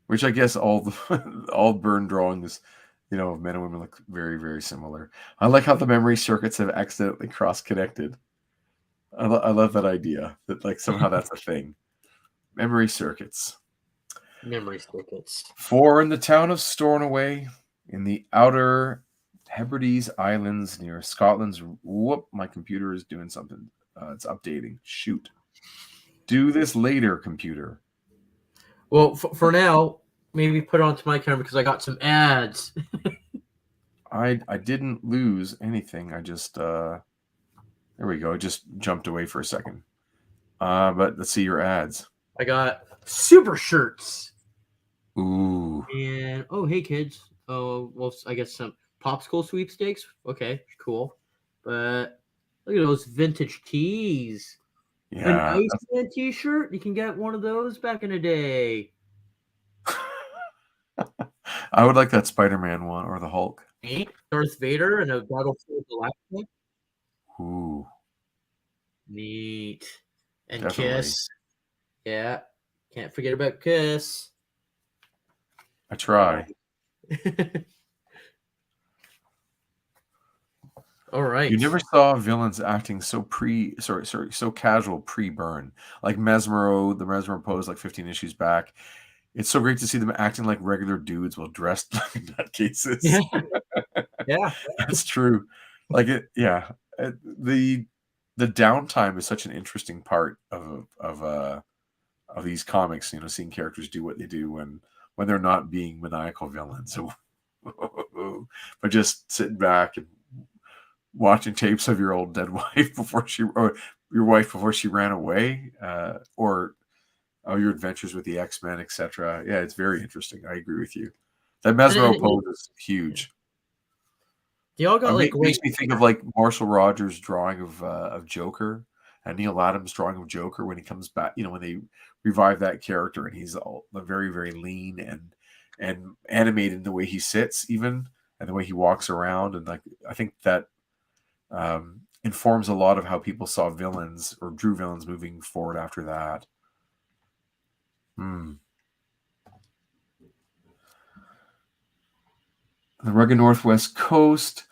Which I guess all Byrne drawings, of men and women look very, very similar. I like how the memory circuits have accidentally cross-connected. I love that idea that like somehow that's a thing. Memory circuits. Memory stickets. For in the town of Stornoway, in the outer Hebrides Islands near Scotland's. Whoop! My computer is doing something. It's updating. Shoot. Do this later, computer. Well, for now, maybe put it onto my camera because I got some ads. I didn't lose anything. I just there we go. It just jumped away for a second. But let's see your ads. I got super shirts. Ooh. And oh, hey kids. Oh, well, I guess some popsicle sweepstakes. Okay, cool. But look at those vintage tees. Yeah. An Iceman t-shirt. You can get one of those back in the day. I would like that Spider-Man one or the Hulk. Darth Vader and a Battlefield Galactica. Ooh. Neat. And Definitely. Kiss. Yeah. Can't forget about Kiss. I try. All right. You never saw villains acting so casual pre-burn. Like Mesmero, the Mesmero pose like 15 issues back. It's so great to see them acting like regular dudes while dressed like nutcases. Yeah. That's true. Like it, yeah. The downtime is such an interesting part of these comics. You know, seeing characters do what they do when they're not being maniacal villains. So, but just sitting back and watching tapes of your old dead wife or your wife before she ran away, or your adventures with the X-Men, etc. Yeah, it's very interesting. I agree with you. That Mesmero pose is huge. They all got makes me think of like Marshall Rogers' drawing of Joker and Neil Adams' drawing of Joker when he comes back. You know, when they revive that character and he's all very, very lean and animated in the way he sits, even, and the way he walks around. And like, I think that informs a lot of how people saw villains or drew villains moving forward after that. The rugged Northwest Coast,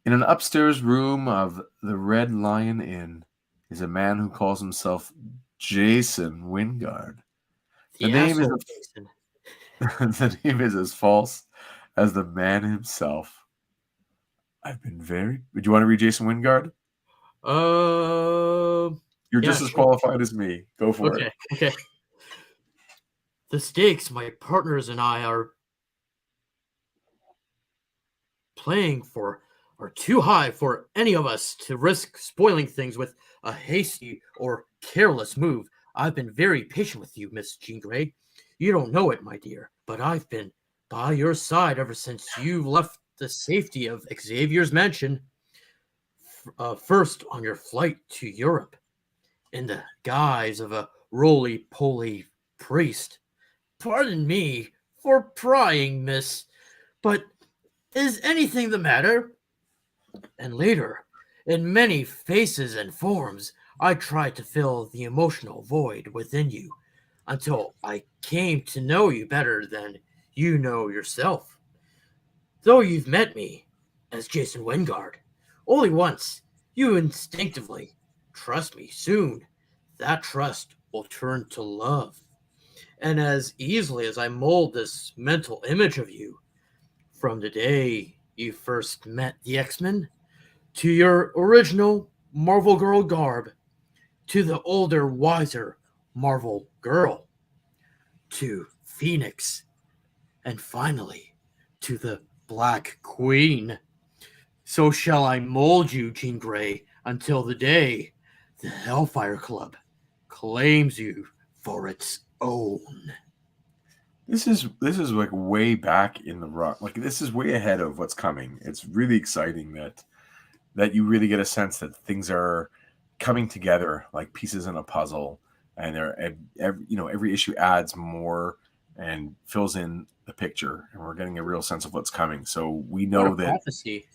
in an upstairs room of the Red Lion Inn, is a man who calls himself Jason Wingard. The name is as false as the man himself. I've been very. Would you want to read Jason Wingard? You're just as qualified as me. Go for it. Okay. The stakes my partners and I are playing for are too high for any of us to risk spoiling things with a hasty or careless move. I've been very patient with you, Miss Jean Grey. You don't know it, my dear, but I've been by your side ever since you left the safety of Xavier's mansion. First on your flight to Europe, in the guise of a roly-poly priest. Pardon me for prying, miss, but is anything the matter? And later, in many faces and forms, I tried to fill the emotional void within you until I came to know you better than you know yourself. Though you've met me as Jason Wingard only once, you instinctively trust me. Soon, that trust will turn to love. And as easily as I mold this mental image of you, from the day you first met the X-Men, to your original Marvel Girl garb, to the older, wiser Marvel Girl, to Phoenix, and finally to the Black Queen. So shall I mold you, Jean Grey, until the day the Hellfire Club claims you for its own. This is like way back in the run. Like this is way ahead of what's coming. It's really exciting that you really get a sense that things are coming together like pieces in a puzzle, and every issue adds more and fills in the picture, and we're getting a real sense of what's coming. So we know that prophecy.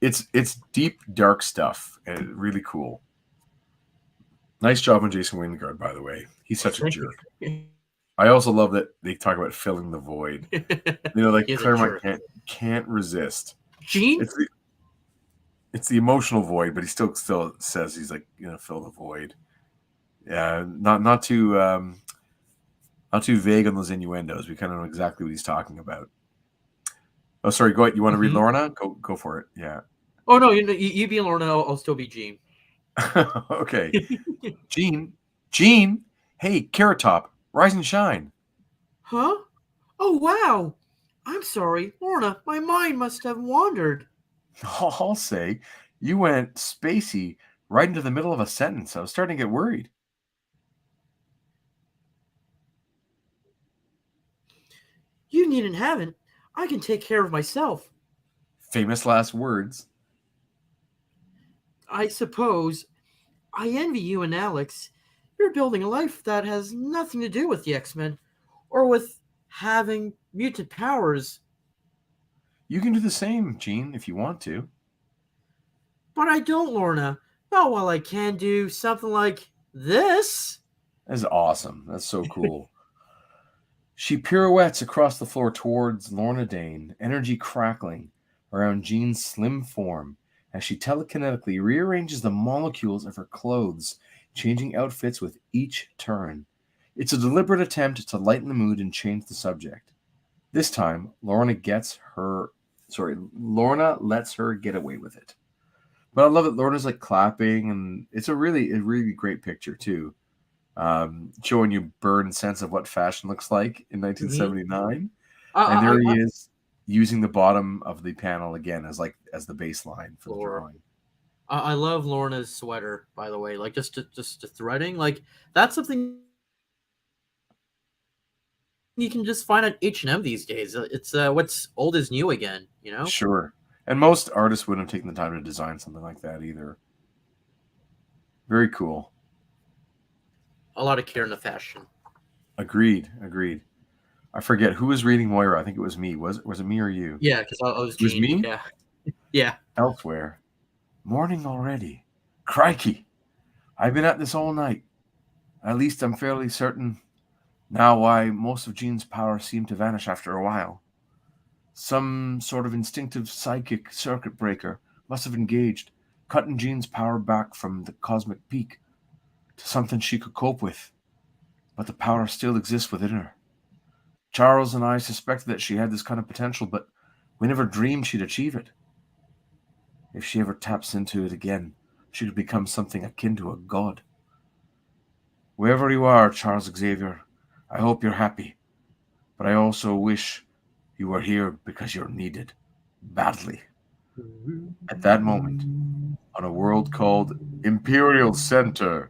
It's deep, dark stuff, and really cool. Nice job on Jason Wingard, by the way. He's such a jerk. I also love that they talk about filling the void. Like Claremont can't resist. Gene? It's the emotional void, but he still says he's like, fill the void. Yeah, not to Not too vague on those innuendos. We kind of know exactly what he's talking about. Oh, sorry. Go ahead. You want to read Lorna? Go for it. Yeah. Oh no, you be Lorna. I'll still be Jean. Okay. Jean. Hey, Carrot Top, rise and shine. Huh? Oh wow. I'm sorry, Lorna. My mind must have wandered. I'll say, you went spacey right into the middle of a sentence. I was starting to get worried. You needn't have it. I can take care of myself. Famous last words. I suppose. I envy you and Alex. You're building a life that has nothing to do with the X-Men or with having mutant powers. You can do the same, Jean, if you want to. But I don't, Lorna. Not while I can do something like this. That's awesome. That's so cool. She pirouettes across the floor towards Lorna Dane, energy crackling around Jean's slim form as she telekinetically rearranges the molecules of her clothes, changing outfits with each turn. It's a deliberate attempt to lighten the mood and change the subject. This time, Lorna lets her get away with it. But I love it. Lorna's like clapping, and it's a really great picture too, showing you Byrne's sense of what fashion looks like in 1979. And there he is, using the bottom of the panel again as the baseline for the drawing. I love Lorna's sweater, by the way. Like just the threading, like that's something you can just find at H&M these days. It's what's old is new again, you know? Sure. And most artists wouldn't have taken the time to design something like that either. Very cool. A lot of care in the fashion. Agreed. I forget who was reading Moira. I think it was me. Was it me or you? Yeah, because I was Jean. Was me? Yeah. Yeah. Elsewhere. Morning already. Crikey. I've been at this all night. At least I'm fairly certain now why most of Jean's power seemed to vanish after a while. Some sort of instinctive psychic circuit breaker must have engaged, cutting Jean's power back from the cosmic peak to something she could cope with. But the power still exists within her. Charles and I suspected that she had this kind of potential, but we never dreamed she'd achieve it. If she ever taps into it again, she could become something akin to a god. Wherever you are, Charles Xavier, I hope you're happy. But I also wish you were here because you're needed. Badly. At that moment, on a world called Imperial Center,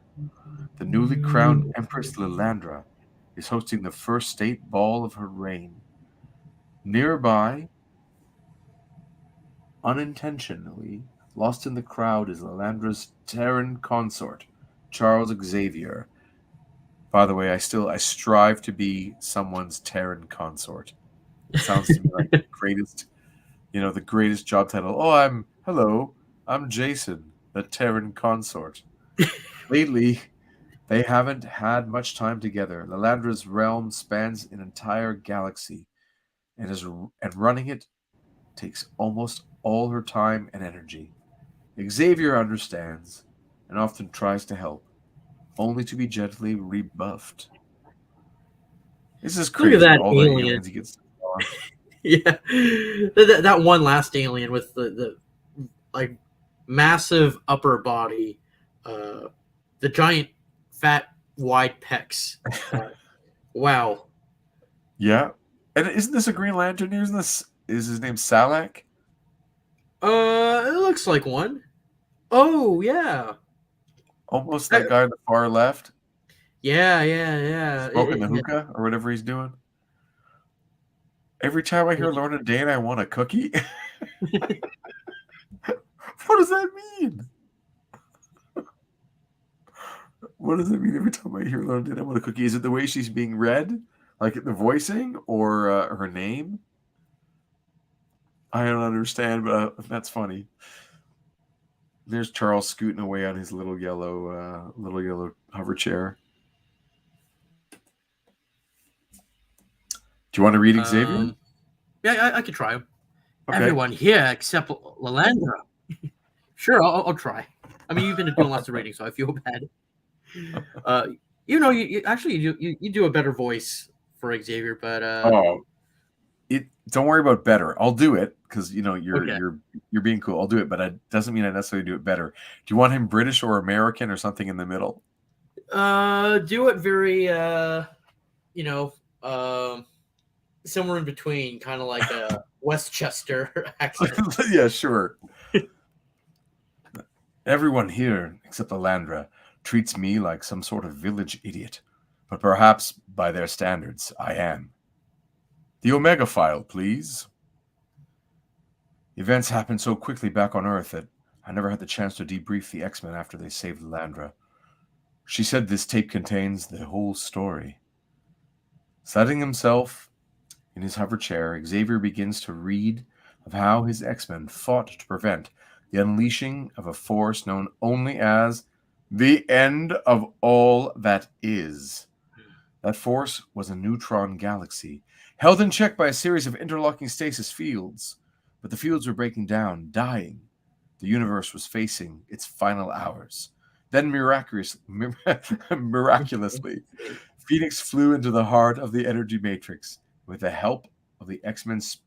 the newly crowned Empress Lilandra is hosting the first state ball of her reign. Nearby, unintentionally, lost in the crowd is Lilandra's Terran consort, Charles Xavier. By the way, I strive to be someone's Terran consort. It sounds to me like the greatest job title. Oh, I'm Jason, the Terran consort. Lately, they haven't had much time together. Lilandra's realm spans an entire galaxy, and running it takes almost all her time and energy. Xavier understands and often tries to help, only to be gently rebuffed. This is crazy. Look at that all alien. the aliens he gets. Yeah, that one last alien with the like massive upper body, the giant fat wide pecs. Wow. Yeah, and isn't this a Green Lantern? Is his name Salak? It looks like one. Oh yeah. Almost that guy on the far left. Yeah. Smoking the hookah or whatever he's doing. Every time I hear Lorna Dane, I want a cookie. What does that mean? What does it mean every time I hear Lorna Dane, I want a cookie? Is it the way she's being read? Like the voicing or her name? I don't understand, but that's funny. There's Charles scooting away on his little yellow hover chair. Do you want to read Xavier? Yeah, I could try him. Okay. Everyone here except Lilandra. Sure, I'll try. I mean, you've been doing lots of reading, so I feel bad. You do a better voice for Xavier, but Oh, don't worry about better. I'll do it because you're okay. you're being cool. I'll do it, but it doesn't mean I necessarily do it better. Do you want him British or American or something in the middle? Do it very you know, somewhere in between, kind of like a Westchester accent. Yeah, sure. Everyone here, except Alandra, treats me like some sort of village idiot. But perhaps by their standards, I am. The Omega file, please. Events happened so quickly back on Earth that I never had the chance to debrief the X-Men after they saved Alandra. She said this tape contains the whole story. Setting himself in his hover chair, Xavier begins to read of how his X-Men fought to prevent the unleashing of a force known only as the end of all that is. That force was a neutron galaxy, held in check by a series of interlocking stasis fields. But the fields were breaking down, dying. The universe was facing its final hours. Then miraculously, Phoenix flew into the heart of the energy matrix with the help of the X-Men's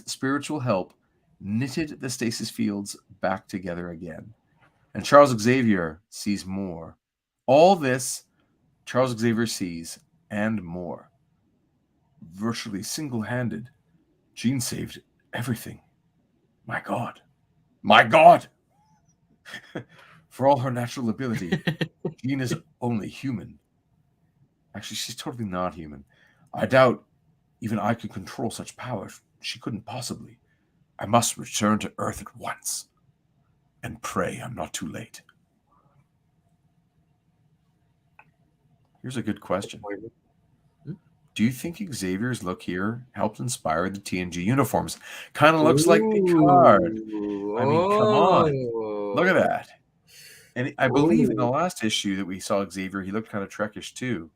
spiritual help, knitted the stasis fields back together again. And Charles Xavier sees more. All this Charles Xavier sees and more. Virtually single-handed, Jean saved everything. My God. My God! For all her natural ability, Jean is only human. Actually, she's totally not human. I doubt even I could control such power. She couldn't possibly. I must return to Earth at once and pray I'm not too late. Here's a good question. Do you think Xavier's look here helped inspire the TNG uniforms? Kind of looks like Picard. I mean, come on. Look at that. And I believe in the last issue that we saw Xavier, he looked kind of Trekish too.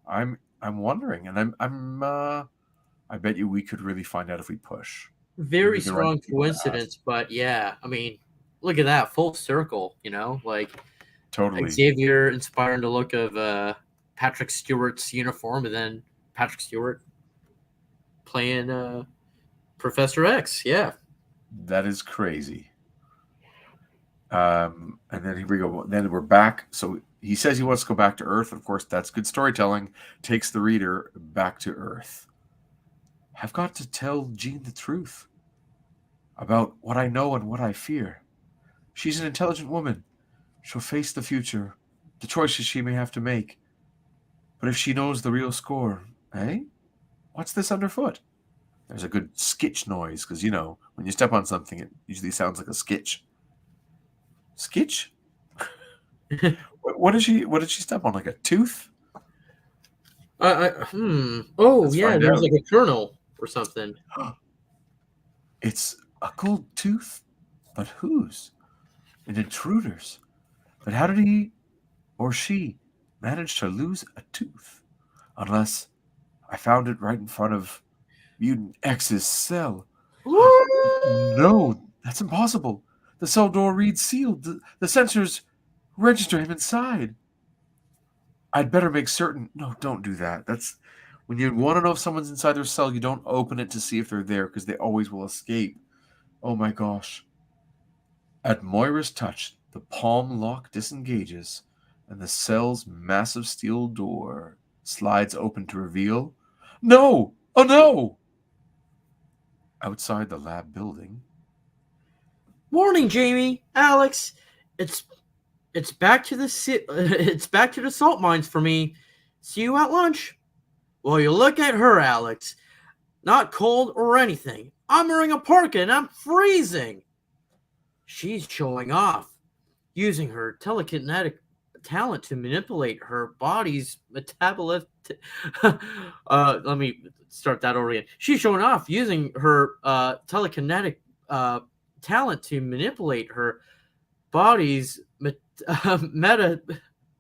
I'm wondering, and I bet you we could really find out if we push. Very strong coincidence, but yeah, I mean, look at that full circle. Like totally Xavier inspiring the look of Patrick Stewart's uniform, and then Patrick Stewart playing Professor X. Yeah, that is crazy. And then here we go. Then we're back. So he says he wants to go back to Earth. Of course, that's good storytelling. Takes the reader back to Earth. I've got to tell Jean the truth about what I know and what I fear. She's an intelligent woman. She'll face the future, the choices she may have to make. But if she knows the real score, what's this underfoot? There's a good skitch noise, because, when you step on something, it usually sounds like a skitch. Skitch? What did she step on? Like a tooth? Oh, let's yeah, there's like a kernel or something. It's a gold tooth, but whose? An intruder's. But how did he or she manage to lose a tooth? Unless I found it right in front of Mutant X's cell. No, that's impossible. The cell door reads sealed. The sensors register him inside. I'd better make certain. No, don't do that. That's when you want to know if someone's inside their cell, you don't open it to see if they're there, because they always will escape. Oh my gosh. At Moira's touch, the palm lock disengages, and the cell's massive steel door slides open to reveal... No! Oh no! Outside the lab building... Warning, Jamie, Alex, it's back to the salt mines for me. See you at lunch. Well, you look at her, Alex. Not cold or anything. I'm wearing a parka and I'm freezing. She's showing off, using her telekinetic talent to manipulate her body's metabolism. Let me start that over again. She's showing off, using her telekinetic talent to manipulate her body's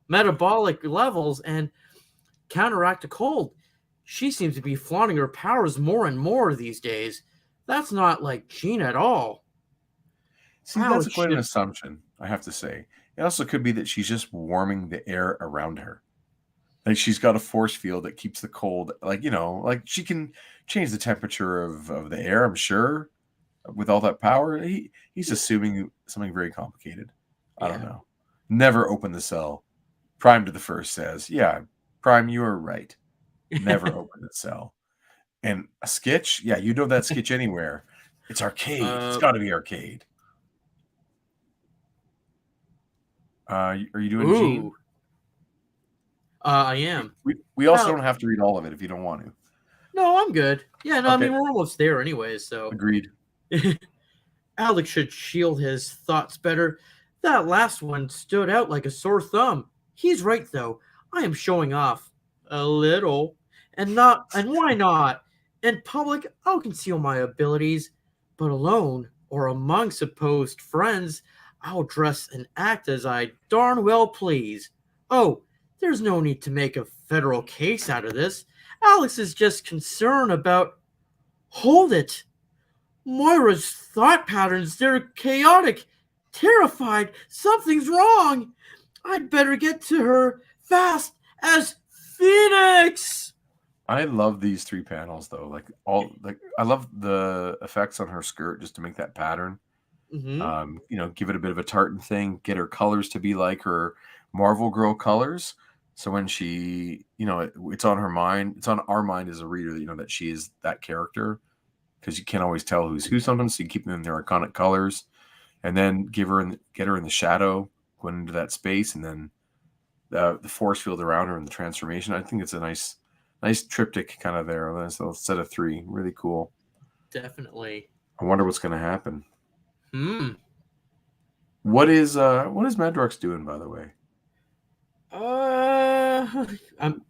metabolic levels and counteract a cold. She seems to be flaunting her powers more and more these days. That's not like Jean at all. See, that's quite an assumption, I have to say. It also could be that she's just warming the air around her. Like she's got a force field that keeps the cold. Like like she can change the temperature of the air. I'm sure with all that power. He's assuming something very complicated. I don't Yeah. know. Never open the cell. Prime to the First says, "Yeah, Prime, you are right. Never open the cell." And a sketch? Yeah, you know that sketch anywhere. It's arcade. It's uh, got to be arcade. Are you doing Gene? ooh. I am. We also Al- don't have to read all of it if you don't want to. no, I'm good. Yeah, no, I Okay, mean we're almost there anyways. So agreed. Alex should shield his thoughts better. That last one stood out like a sore thumb. He's right though. I am showing off a little, and why not? In public, I'll conceal my abilities, but alone or among supposed friends, I'll dress and act as I darn well please. Oh, there's no need to make a federal case out of this. Alex is just concerned about. Hold it! Moira's thought patterns, they're chaotic, terrified, something's wrong. I'd better get to her fast as Phoenix. I love these 3 panels though. Like I love the effects on her skirt just to make that pattern. Mm-hmm. Give it a bit of a tartan thing, get her colors to be like her Marvel Girl colors. So when she, it's on her mind, it's on our mind as a reader that that she is that character because you can't always tell who's who sometimes. So you keep them in their iconic colors, and then get her in the shadow, going into that space, and then the force field around her and the transformation. I think it's a nice triptych kind of there. That's a set of 3, really cool. Definitely. I wonder what's going to happen. Hmm. What is Madrox doing, by the way?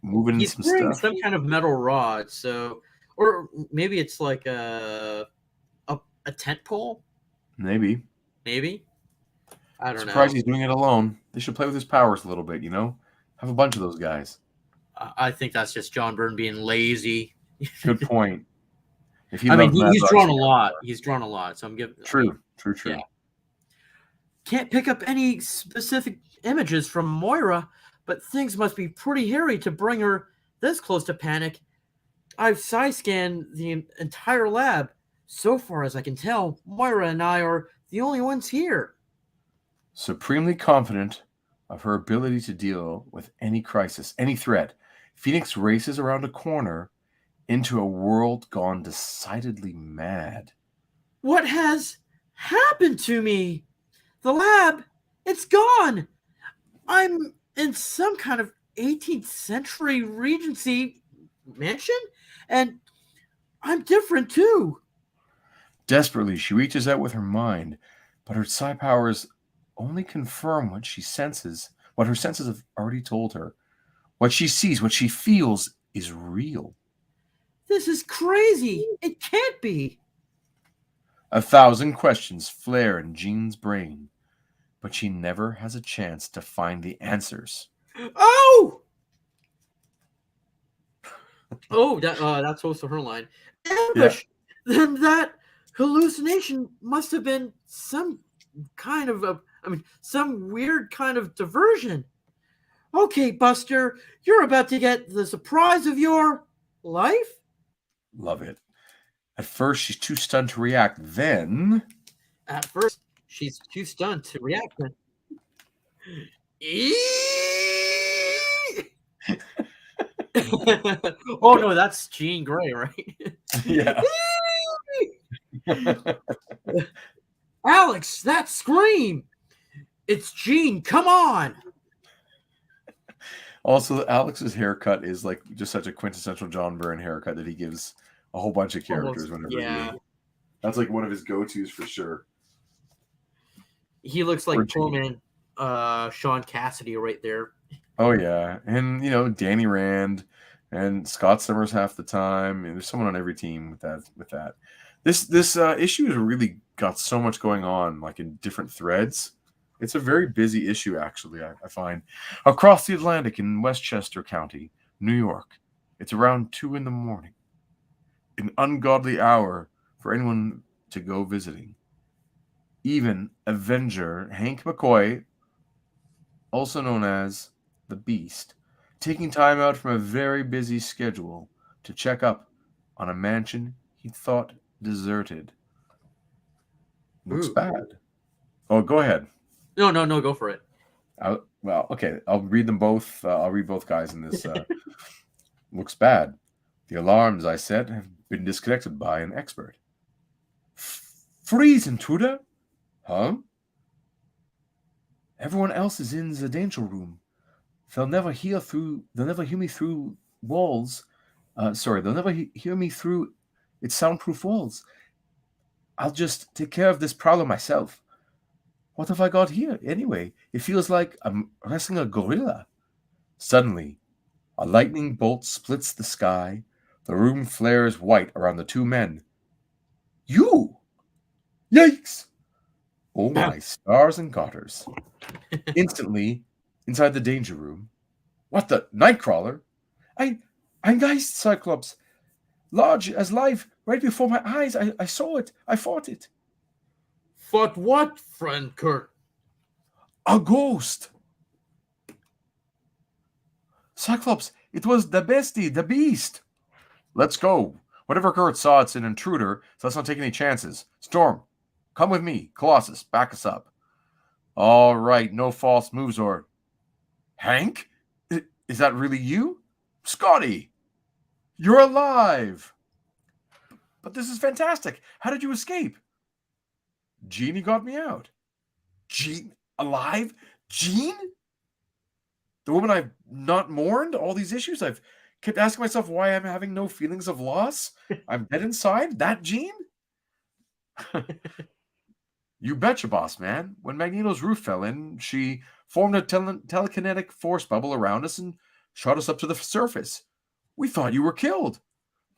Moving He's some wearing stuff. some kind of metal rod, so, or maybe it's like a tent pole. Maybe. Maybe, I don't Surprised know. he's doing it alone. They should play with his powers a little bit. Have a bunch of those guys. I think that's just John Byrne being lazy. Good point. If he I mean, loved he's Madrox, drawn a he'd have lot. more. He's drawn a lot, so I'm giving. I mean, True. True. yeah. True. Can't pick up any specific images from Moira, but things must be pretty hairy to bring her this close to panic. I've side scanned the entire lab. So far as I can tell, Moira and I are the only ones here. Supremely confident of her ability to deal with any crisis, any threat, Phoenix races around a corner into a world gone decidedly mad. What has happened to me? The lab, it's gone. I'm in some kind of 18th century Regency mansion, and I'm different too. Desperately, she reaches out with her mind, but her psi powers only confirm what her senses have already told her. What she sees, what she feels is real. This is crazy. It can't be. 1,000 questions flare in Jean's brain, but she never has a chance to find the answers. Oh! Oh, that's also her line. Yeah. Ambush. Then that hallucination must have been some kind of some weird kind of diversion. Okay, Buster, you're about to get the surprise of your life? Love it. At first, she's too stunned to react. Then, At first, she's too stunned to react. Oh no, that's Jean Grey, right? yeah. Alex, that scream! It's Jean, come on! Also, Alex's haircut is like just such a quintessential John Byrne haircut that he gives a whole bunch of characters Almost, whenever yeah. that's like one of his go-tos for sure. He looks Or like poor Jean. man Sean Cassidy right there. Oh yeah, and Danny Rand and Scott Summers half the time. And there's someone on every team with that. This issue has really got so much going on, like in different threads. It's a very busy issue, actually. I find across the Atlantic in Westchester County, New York. It's around 2 a.m, an ungodly hour for anyone to go visiting. Even Avenger Hank McCoy, also known as the Beast, taking time out from a very busy schedule to check up on a mansion he thought deserted. Looks Ooh. bad. Oh, go ahead. No, go for it. Well, okay. I'll read them both. I'll read both guys in this. Looks bad. The alarms I set have been disconnected by an expert. Freeze, intruder! Huh? Everyone else is in the danger room. They'll never hear through. They'll never hear me through walls. They'll never hear me through its soundproof walls. I'll just take care of this problem myself. What have I got here, anyway? It feels like I'm wrestling a gorilla. Suddenly, a lightning bolt splits the sky. The room flares white around the two men. You! Yikes! Oh my stars and garters. Instantly, inside the danger room. What the? Nightcrawler? I nice, Cyclops. Large as life, right before my eyes. I saw it. I fought it. Fought what, friend Kurt? A ghost. Cyclops, it was the bestie, the beast. Let's go. Whatever Kurt saw, it's an intruder, so let's not take any chances. Storm, come with me. Colossus, back us up. All right, no false moves or... Hank? Is that really you? Scotty, you're alive. But this is fantastic. How did you escape? Jeannie got me out. Jean? Alive? Jean? The woman I've not mourned all these issues? I've kept asking myself why I'm having no feelings of loss. I'm dead inside? That Jean? You betcha, boss man. When Magneto's roof fell in, she formed a telekinetic force bubble around us and shot us up to the surface. We thought you were killed.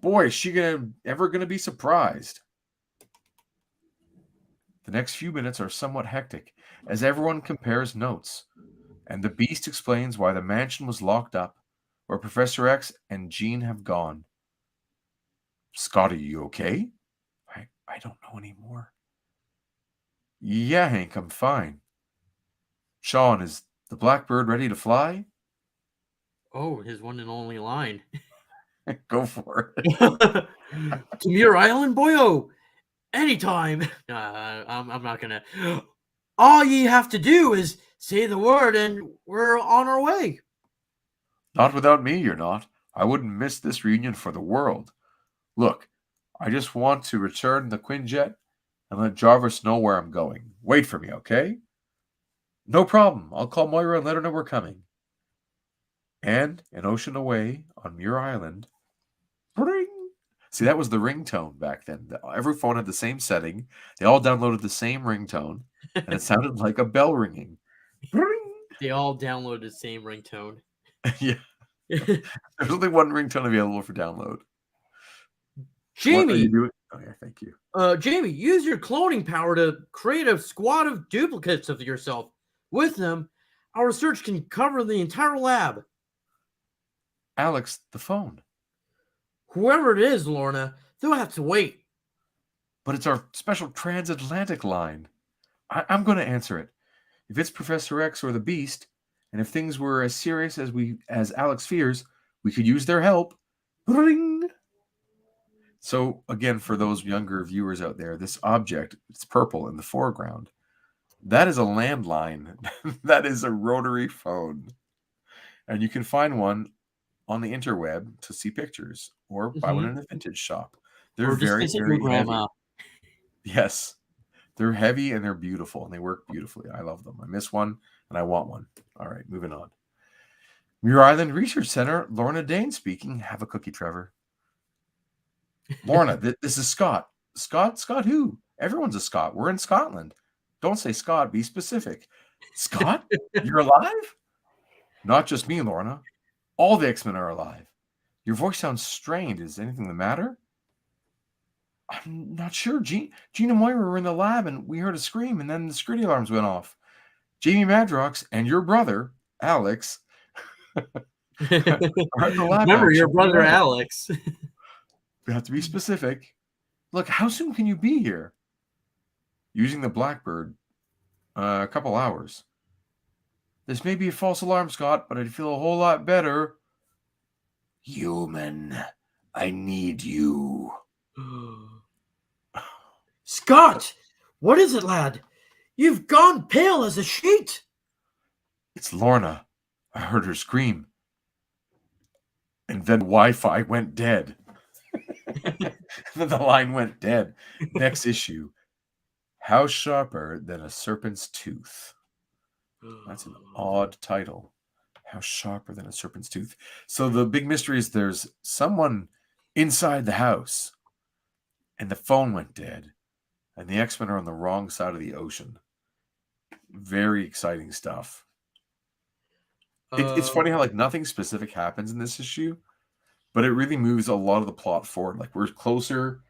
Boy, is she ever gonna be surprised. The next few minutes are somewhat hectic as everyone compares notes, and the Beast explains why the mansion was locked up, where Professor X and Jean have gone. Scotty, you okay? I don't know anymore. Yeah, Hank, I'm fine. Sean, is the Blackbird ready to fly? Oh, his one and only line. Go for it. To Muir Island, boyo. Anytime. I'm not gonna. All ye have to do is say the word, and we're on our way. Not without me, you're not. I wouldn't miss this reunion for the world. Look, I just want to return the Quinjet and let Jarvis know where I'm going. Wait for me, okay? No problem. I'll call Moira and let her know we're coming. And an ocean away on Muir Island. Bring. See, that was the ringtone back then. Every phone had the same setting. They all downloaded the same ringtone, and it sounded like a bell ringing. Bring. They all downloaded the same ringtone. Yeah. There's only one ringtone available for download. Jamie, what are you doing? Oh, yeah, thank you. Jamie, use your cloning power to create a squad of duplicates of yourself. With them, our research can cover the entire lab. Alex, the phone. Whoever it is, Lorna, they'll have to wait. But it's our special transatlantic line. I'm going to answer it. If it's Professor X or the Beast, and if things were as serious as Alex fears, we could use their help. Ring. So again, for those younger viewers out there, this object, it's purple in the foreground. That is a landline. That is a rotary phone. And you can find one on the interweb to see pictures or buy one in a vintage shop. They're very, very heavy. Yes. They're heavy and they're beautiful and they work beautifully. I love them. I miss one and I want one. All right, moving on. Muir Island Research Center, Lorna Dane speaking. Have a cookie, Trevor. Lorna, this is Scott. Scott who? Everyone's a Scott. We're in Scotland. Don't say Scott. Be specific. Scott, you're alive? Not just me, Lorna. All the X-Men are alive. Your voice sounds strained. Is anything the matter? I'm not sure. Jean and Moira were in the lab and we heard a scream and then the security alarms went off. Jamie Madrox and your brother, Alex, are at the lab. Remember, your brother, Alex. We have to be specific. Look, how soon can you be here? Using the Blackbird, a couple hours. This may be a false alarm, Scott, but I'd feel a whole lot better. Human, I need you. Scott, what is it, lad? You've gone pale as a sheet. It's Lorna. I heard her scream. And then Wi-Fi went dead. Then the line went dead. Next issue. How sharper than a serpent's tooth? That's an odd title. How sharper than a serpent's tooth? So the big mystery is there's someone inside the house, and the phone went dead, and the X-Men are on the wrong side of the ocean. Very exciting stuff. It's funny how like nothing specific happens in this issue, but it really moves a lot of the plot forward. Like we're closer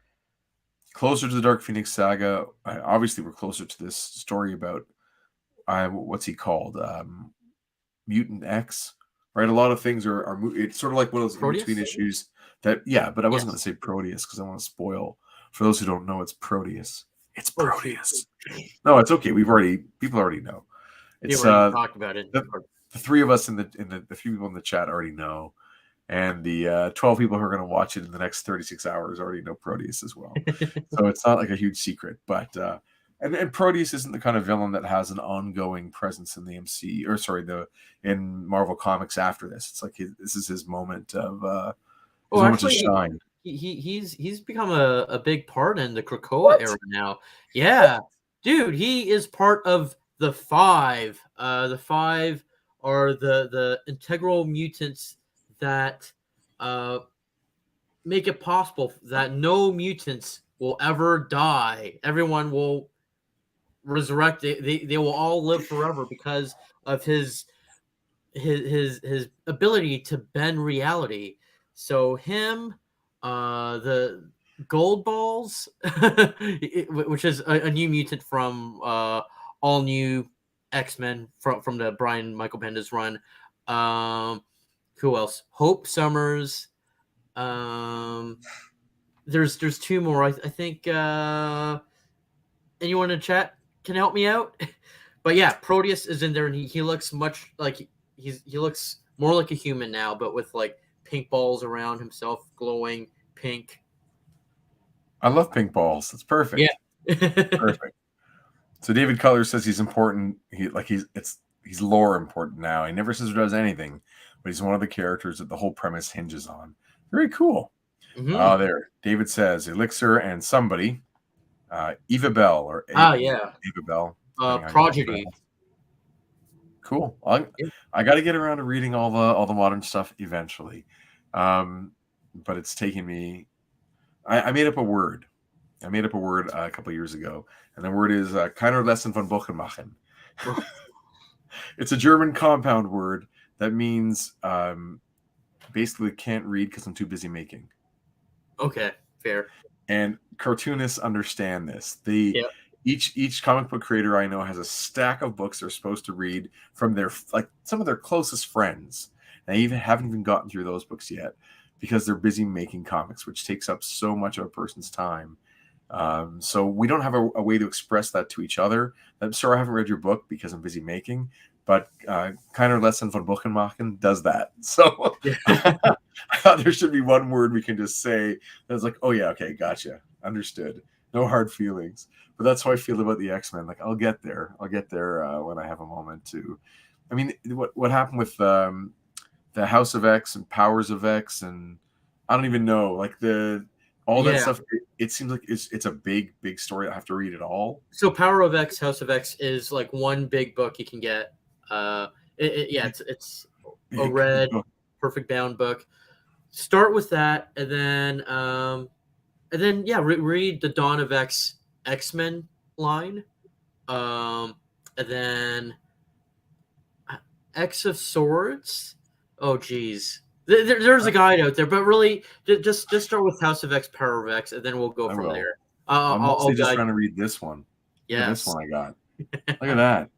to the Dark Phoenix saga. Obviously, we're closer to this story about what's he called, Mutant X, right? A lot of things are it's sort of like one of those in between issues that but I wasn't going to say Proteus because I want to spoil for those who don't know. It's Proteus. It's Proteus. No, it's okay. People already know. It's talked about it. The three of us the few people in the chat already know, and the 12 people who are going to watch it in the next 36 hours already know Proteus as well. So it's not like a huge secret, but and Proteus isn't the kind of villain that has an ongoing presence in the in Marvel Comics after this. It's like this is his moment of moment to shine. He's become a big part in the Krakoa era now. Yeah, dude, he is part of the Five. The Five are the integral mutants that make it possible that no mutants will ever die. Everyone will resurrect. They will all live forever because of his ability to bend reality. So him, the Gold Balls, which is a new mutant from all new X-Men from the Brian Michael Bendis run. Who else? Hope Summers. There's two more. I think anyone in chat can help me out. But yeah, Proteus is in there, and he looks much like he looks more like a human now, but with like pink balls around himself, glowing pink. I love pink balls. It's perfect. Yeah, perfect. So David Cutler says he's important. He's lore important now. He never says or does anything, but he's one of the characters that the whole premise hinges on. Very cool. Mm-hmm. There, David says Elixir and somebody, Eva Bell or Eva Bell, Prodigy. Cool. I got to get around to reading all the modern stuff eventually, but it's taking me. I made up a word. I made up a word a couple of years ago, and the word is "keiner Lesson von Buchenmachen." It's a German compound word that means basically can't read because I'm too busy making. Okay, fair. And cartoonists understand this. Each comic book creator I know has a stack of books they're supposed to read from some of their closest friends. And they haven't even gotten through those books yet because they're busy making comics, which takes up so much of a person's time. So we don't have a way to express that to each other. I'm sorry I haven't read your book because I'm busy making, but Keiner Lesson von Buchenmachen does that. So I thought there should be one word we can just say that's like, oh yeah, okay, gotcha, understood, no hard feelings. But that's how I feel about the X-Men. Like I'll get there when I have a moment to. I mean, what happened with the House of X and Powers of X, and I don't even know, like all that stuff. It seems like it's a big story. I have to read it all. So Power of X, House of X is like one big book you can get. It's a red perfect bound book. Start with that, and then read the Dawn of X-Men line, and then X of Swords. Oh geez, there's a guide out there, but really just start with House of X, Power of X, and then we'll go from there. I'm mostly just trying to read this one. Yeah, this one I got. Look at that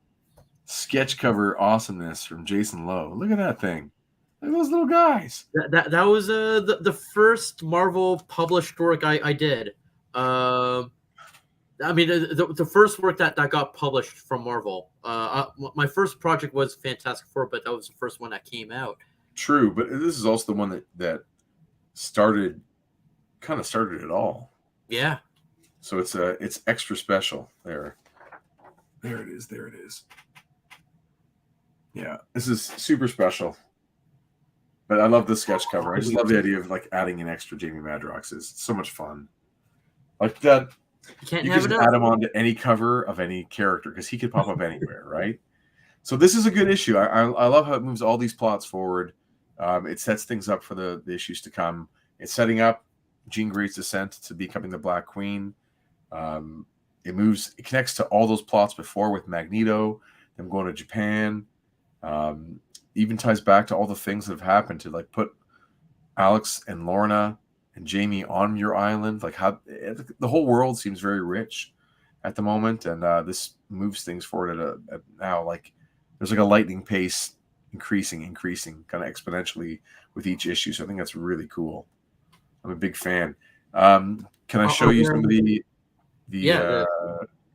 sketch cover awesomeness from Jason Lowe. Look at that thing. Look at those little guys. That was the first Marvel published work I did. I mean, the first work that got published from Marvel. My first project was Fantastic Four, but that was the first one that came out. True, but this is also the one that started it all. Yeah. So it's extra special there. There it is. There it is. Yeah, this is super special. But I love the sketch cover. I just love the idea of like adding an extra Jamie Madrox. It's so much fun. Like that, You can't you have can it just add him onto any cover of any character because he could pop up anywhere, right? So this is a good issue. I love how it moves all these plots forward. It sets things up for the issues to come. It's setting up Jean Grey's descent to becoming the Black Queen. It connects to all those plots before with Magneto, them going to Japan. Even ties back to all the things that have happened to like put Alex and Lorna and Jamie on your island. Like how the whole world seems very rich at the moment, and this moves things forward at now. Like there's like a lightning pace, increasing kind of exponentially with each issue. So I think that's really cool. I'm a big fan. Can I show you some of the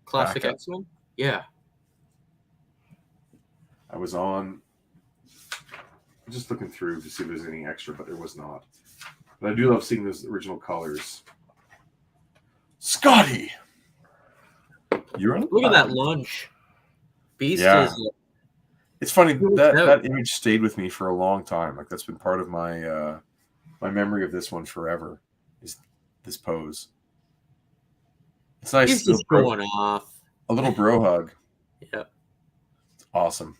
classic X-Men? Yeah. I was just looking through to see if there's anything extra, but there was not. But I do love seeing those original colors. Scotty! Look at that lunch. Beast is... It's funny, that image stayed with me for a long time. Like that's been part of my my memory of this one forever, is this pose. It's nice. He's just going off. A little bro hug. Yeah. It's awesome.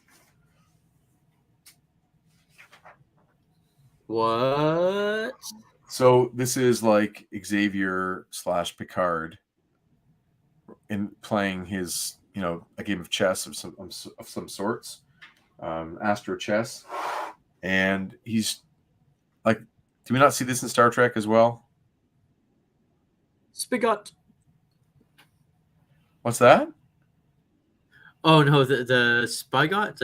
What? So this is like Xavier / Picard in playing his, a game of chess of some sorts, Astro Chess, and he's like, do we not see this in Star Trek as well? Spigot. What's that? Oh no, the Spigot.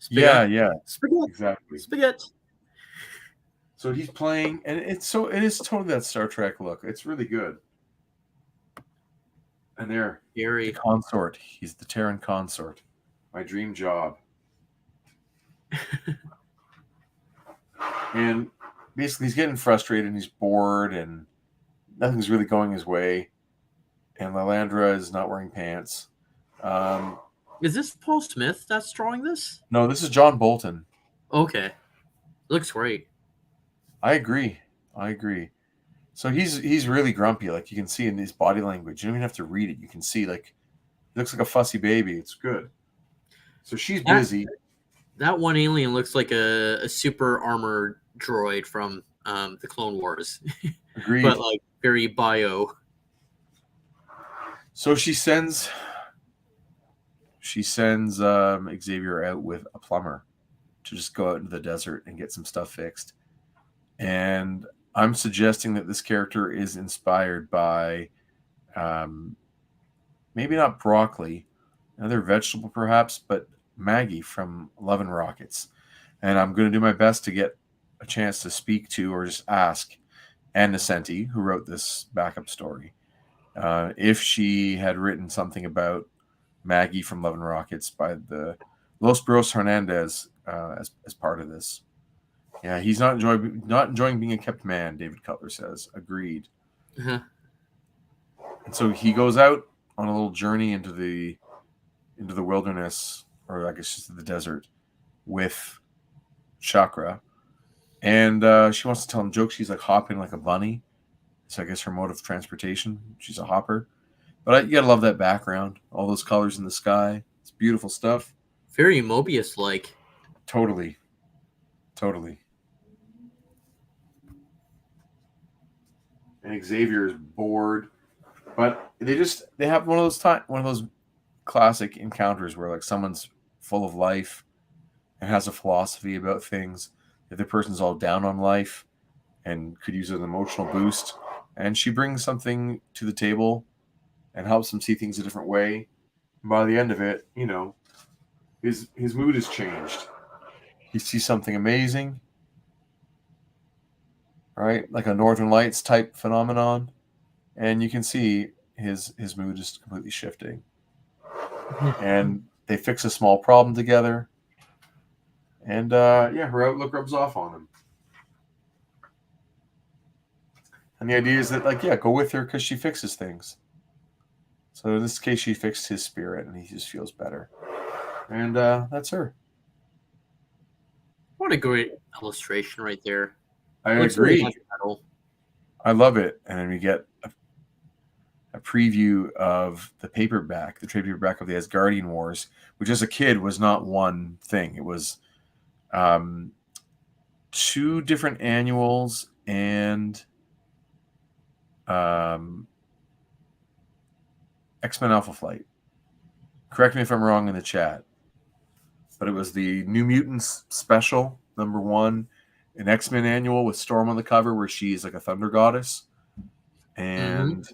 Yeah, Spigot. Exactly. Spigot. So he's playing, and it is totally that Star Trek look. It's really good. And there, the consort. He's the Terran consort. My dream job. And basically, he's getting frustrated and he's bored, and nothing's really going his way. And Lilandra is not wearing pants. Is this Paul Smith that's drawing this? No, this is John Bolton. Okay, looks great. I agree. So he's really grumpy. Like you can see in his body language. You don't even have to read it. You can see like he looks like a fussy baby. It's good. So she's busy. That one alien looks like a super armored droid from the Clone Wars. Agreed. But like very bio. So she sends Xavier out with a plumber to just go out into the desert and get some stuff fixed. And I'm suggesting that this character is inspired by maybe not broccoli, another vegetable perhaps, but Maggie from Love and Rockets. And I'm going to do my best to get a chance to speak to or just ask Ann Nesenti, who wrote this backup story, if she had written something about Maggie from Love and Rockets by the Los Bros Hernandez as part of this. Yeah, he's not enjoying being a kept man, David Cutler says. Agreed. Uh-huh. And so he goes out on a little journey into the wilderness, or I guess just the desert, with Chakra. And she wants to tell him jokes. She's like hopping like a bunny. So I guess her mode of transportation. She's a hopper. But you gotta love that background. All those colors in the sky. It's beautiful stuff. Very Mobius-like. Totally. And Xavier is bored, but they have one of those classic encounters where like someone's full of life and has a philosophy about things. If the person's all down on life and could use an emotional boost, and she brings something to the table and helps him see things a different way. And by the end of it, his mood has changed. He sees something amazing. Right, like a Northern Lights type phenomenon, and you can see his mood is completely shifting. And they fix a small problem together. And her outlook rubs off on him. And the idea is that, like, yeah, go with her because she fixes things. So in this case, she fixed his spirit, and he just feels better. And that's her. What a great illustration right there. I Looks agree. really metal. I love it. And then we get a preview of the paperback, the trade paperback of the Asgardian Wars, which as a kid was not one thing. It was 2 different annuals and X-Men Alpha Flight. Correct me if I'm wrong in the chat, but it was the New Mutants special #1, an X-Men annual with Storm on the cover where she's like a thunder goddess, and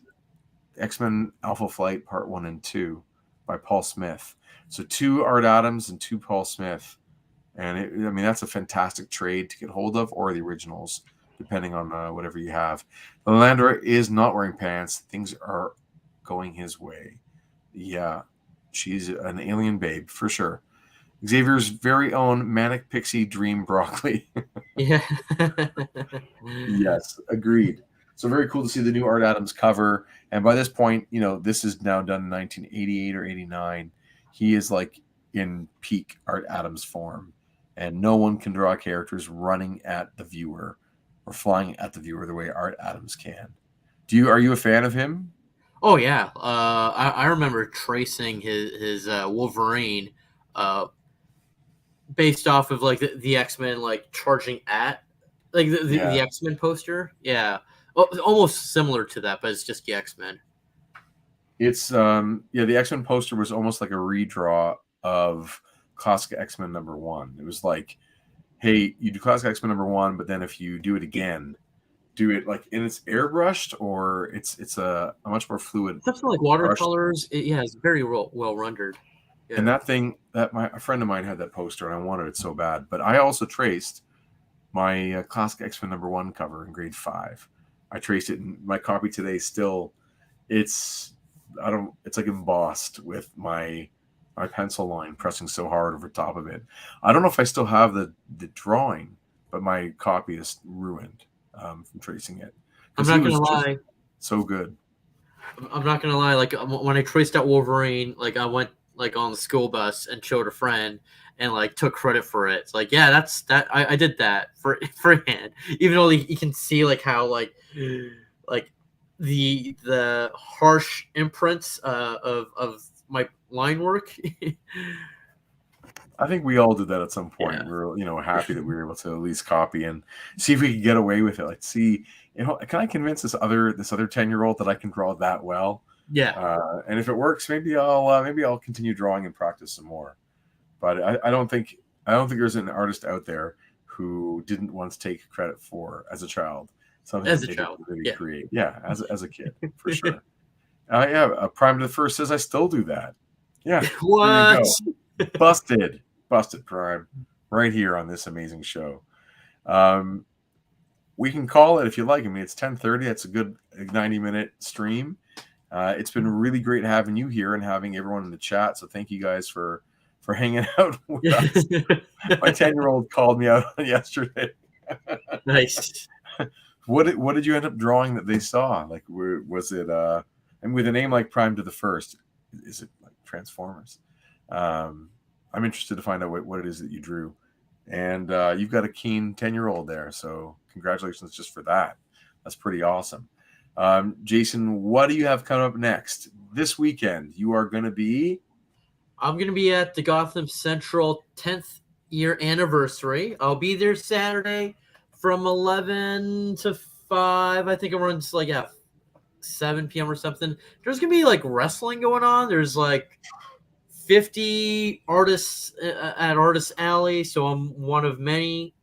X-Men Alpha Flight Part 1 and 2 by Paul Smith. So 2 Art Adams and 2 Paul Smith. And that's a fantastic trade to get hold of, or the originals, depending on whatever you have. The Lilandra is not wearing pants. Things are going his way. Yeah, she's an alien babe for sure. Xavier's very own Manic Pixie Dream Broccoli. Yeah. Yes, agreed. So very cool to see the new Art Adams cover. And by this point, this is now done in 1988 or 89. He is like in peak Art Adams form. And no one can draw characters running at the viewer or flying at the viewer the way Art Adams can. Are you a fan of him? Oh yeah, I remember tracing his Wolverine, based off of like the X-Men like charging at like the X-Men poster. Yeah, almost similar to that, but it's just the X-Men. It's the X-Men poster was almost like a redraw of Classic X-Men #1. It was like, hey, you do Classic X-Men #1, but then if you do it again, do it like and it's airbrushed or it's a much more fluid. Something like watercolors. It's very well rendered. Yeah. And that thing a friend of mine had that poster and I wanted it so bad. But I also traced my Classic X-Men #1 cover in grade 5. I traced it, and my copy today still it's like embossed with my pencil line pressing so hard over top of it. I don't know if I still have the drawing, but my copy is ruined from tracing it. I'm not gonna lie. So good. I'm not gonna lie. Like when I traced out Wolverine, like I went like on the school bus and showed a friend and like took credit for it. It's like, yeah, that's that. I did that for hand. Even though you can see like how like the harsh imprints of my line work. I think we all did that at some point. Yeah. We were, happy that we were able to at least copy and see if we could get away with it. Like, see, can I convince this other 10-year-old that I can draw that well? Yeah. And if it works, maybe I'll continue drawing and practice some more. But I don't think there's an artist out there who didn't once take credit for as a child something as a child really create. Yeah, as a kid for sure. Prime to the First says I still do that. Yeah. What? Busted Prime right here on this amazing show. We can call it if you like. I mean, it's 10:30. It's a good 90-minute stream. It's been really great having you here and having everyone in the chat. So thank you guys for hanging out with us. My 10-year-old called me out yesterday. Nice. What did you end up drawing that they saw? Like, was it and with a name like Prime to the First, is it like Transformers? I'm interested to find out what it is that you drew. And you've got a keen 10-year-old there. So congratulations just for that. That's pretty awesome. Jason, what do you have coming up next? This weekend, you are going to be... I'm going to be at the Gotham Central 10th year anniversary. I'll be there Saturday from 11 to 5. I think it runs like at 7 p.m. or something. There's going to be like wrestling going on. There's like 50 artists at Artist Alley, so I'm one of many.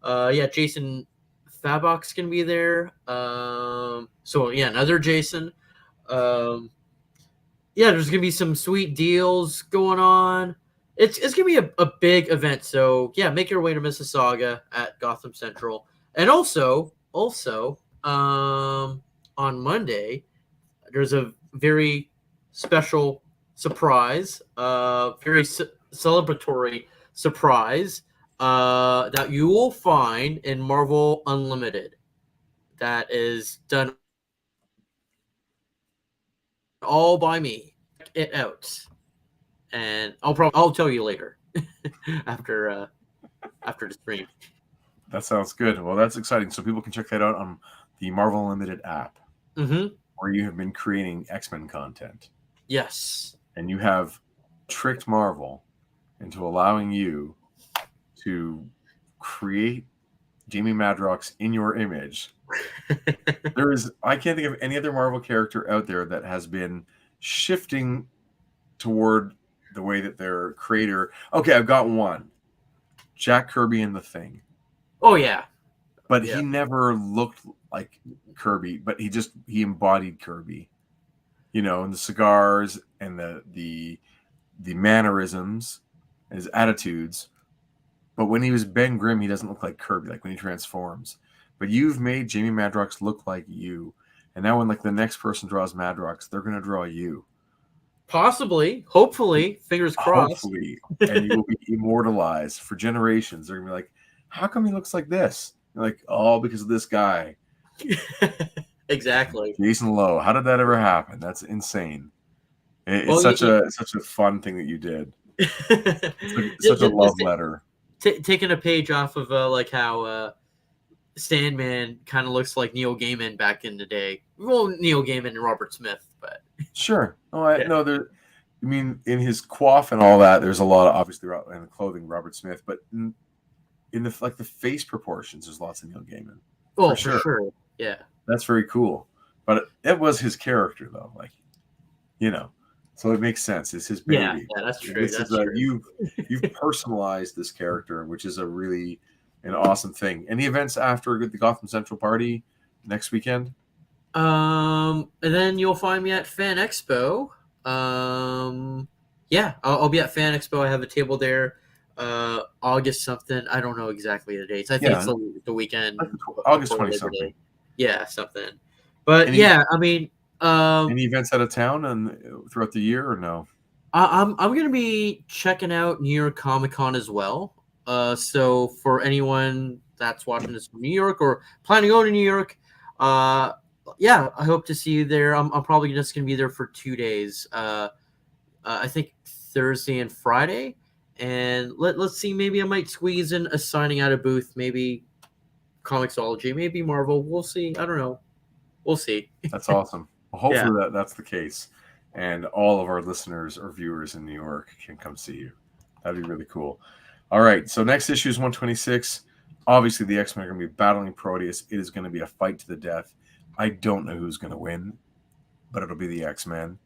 Jason Fabok's gonna be there. Another Jason. There's gonna be some sweet deals going on. It's gonna be a big event. So yeah, make your way to Mississauga at Gotham Central, and also on Monday there's a very special surprise, very celebratory surprise that you will find in Marvel Unlimited. That is done all by me. Check it out, and I'll tell you later after after the stream. That sounds good. Well, that's exciting. So people can check that out on the Marvel Unlimited app, Mm-hmm. where you have been creating X-Men content. Yes. And you have tricked Marvel into allowing you to create Jamie Madrox in your image. I can't think of any other Marvel character out there that has been shifting toward the way that their creator. Okay, I've got one. Jack Kirby in The Thing. Oh yeah. But Yeah. he never looked like Kirby, but he embodied Kirby. You know, and the cigars and the mannerisms, his attitudes. But when he was Ben Grimm, he doesn't look like Kirby, like when he transforms. But you've made Jamie Madrox look like you. And now when like the next person draws Madrox, they're gonna draw you. Possibly, hopefully, fingers crossed. Hopefully. And you will be immortalized for generations. They're gonna be like, how come he looks like this? You're like, oh, because of this guy. Exactly. Jason Lowe. How did that ever happen? That's insane. It's Well, such a fun thing that you did. It's such a love letter. Taking a page off of like how Sandman kind of looks like Neil Gaiman back in the day. Well, Neil Gaiman and Robert Smith, but sure. No, there. I mean, in his coif and all that, there's a lot of obviously in the clothing, Robert Smith, but in the like the face proportions, there's lots of Neil Gaiman. Oh, for sure. Yeah, that's very cool. But it was his character, though. Like, you know, so it makes sense. It's his baby. Yeah, that's true. That's true. You've personalized this character, which is an awesome thing. Any events after the Gotham Central party next weekend? And then you'll find me at Fan Expo. Yeah, I'll be at Fan Expo. I have a table there. August something. I don't know exactly the dates. I think it's the weekend. Like August 20 something. Yeah, something. But I mean, any events out of town and throughout the year or no? I'm gonna be checking out New York Comic Con as well. So for anyone that's watching this from New York or planning on to New York, yeah, I hope to see you there. I'm probably just gonna be there for 2 days. I think Thursday and Friday, and let's see. Maybe I might squeeze in a signing out of booth. Maybe Comixology, maybe Marvel. We'll see. I don't know. We'll see. That's awesome. Well, hopefully that's the case, and all of our listeners or viewers in New York can come see you. That'd be really cool. All right. So next issue is 126. Obviously, the X-Men are going to be battling Proteus. It is going to be a fight to the death. I don't know who's going to win, but it'll be the X-Men.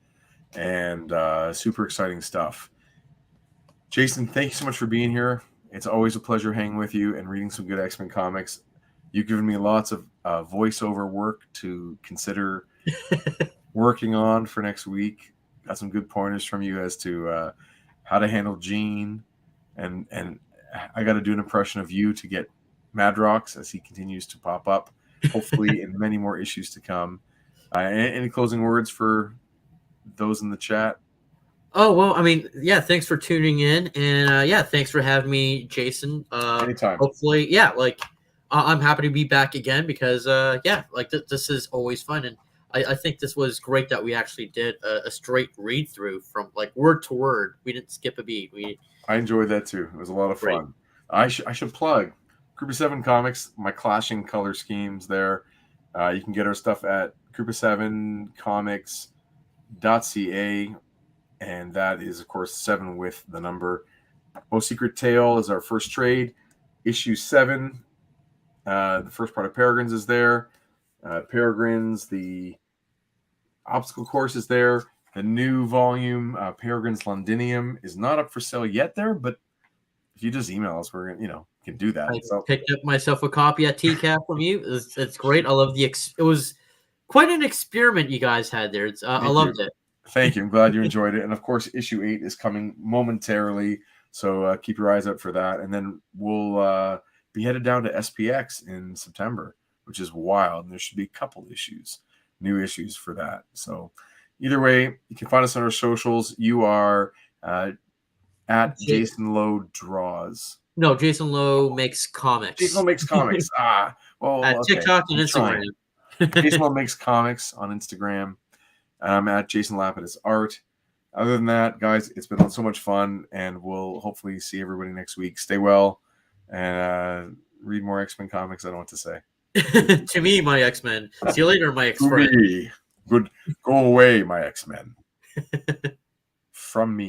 And super exciting stuff. Jason, thank you so much for being here. It's always a pleasure hanging with you and reading some good X-Men comics. You've given me lots of voiceover work to consider working on for next week. Got some good pointers from you as to how to handle Jean. And I got to do an impression of you to get Madrox as he continues to pop up, hopefully in many more issues to come. Any closing words for those in the chat? Oh, well, I mean, yeah, thanks for tuning in. And yeah, thanks for having me, Jason. Anytime. Hopefully, yeah, like I'm happy to be back again because, yeah, like this is always fun. And I think this was great that we actually did a straight read through from like word to word. We didn't skip a beat. I enjoyed that too. It was a lot of fun. I should plug Group of 7 Comics, my clashing color schemes there. You can get our stuff at group of7comics.ca, and that is, of course, 7 with the number. Most Secret Tale is our first trade. Issue 7, the first part of Peregrines is there. Peregrines, the obstacle course is there. The new volume, Peregrine's Londinium, is not up for sale yet there, but if you just email us, we're gonna, can do that. I picked up myself a copy at TCAP from you. It's great. I love it was quite an experiment you guys had there. I loved it. Thank you. I'm glad you enjoyed it. And of course, issue 8 is coming momentarily, so keep your eyes out for that. And then we'll be headed down to SPX in September, which is wild. And there should be a couple issues, new issues for that. So either way, you can find us on our socials. You are at Jason Lowe Draws. No, Jason Lowe makes comics. Jason Lowe makes comics. Well, At okay. TikTok and I'm Instagram. Jason Lowe makes comics on Instagram. I'm at Jason Lapidus Art. Other than that, guys, it's been so much fun, and we'll hopefully see everybody next week. Stay well, and read more X-Men comics. I don't know what to say. To me, my X-Men. See you later, my X-Friend. Good. Go away, my X-Men. From me.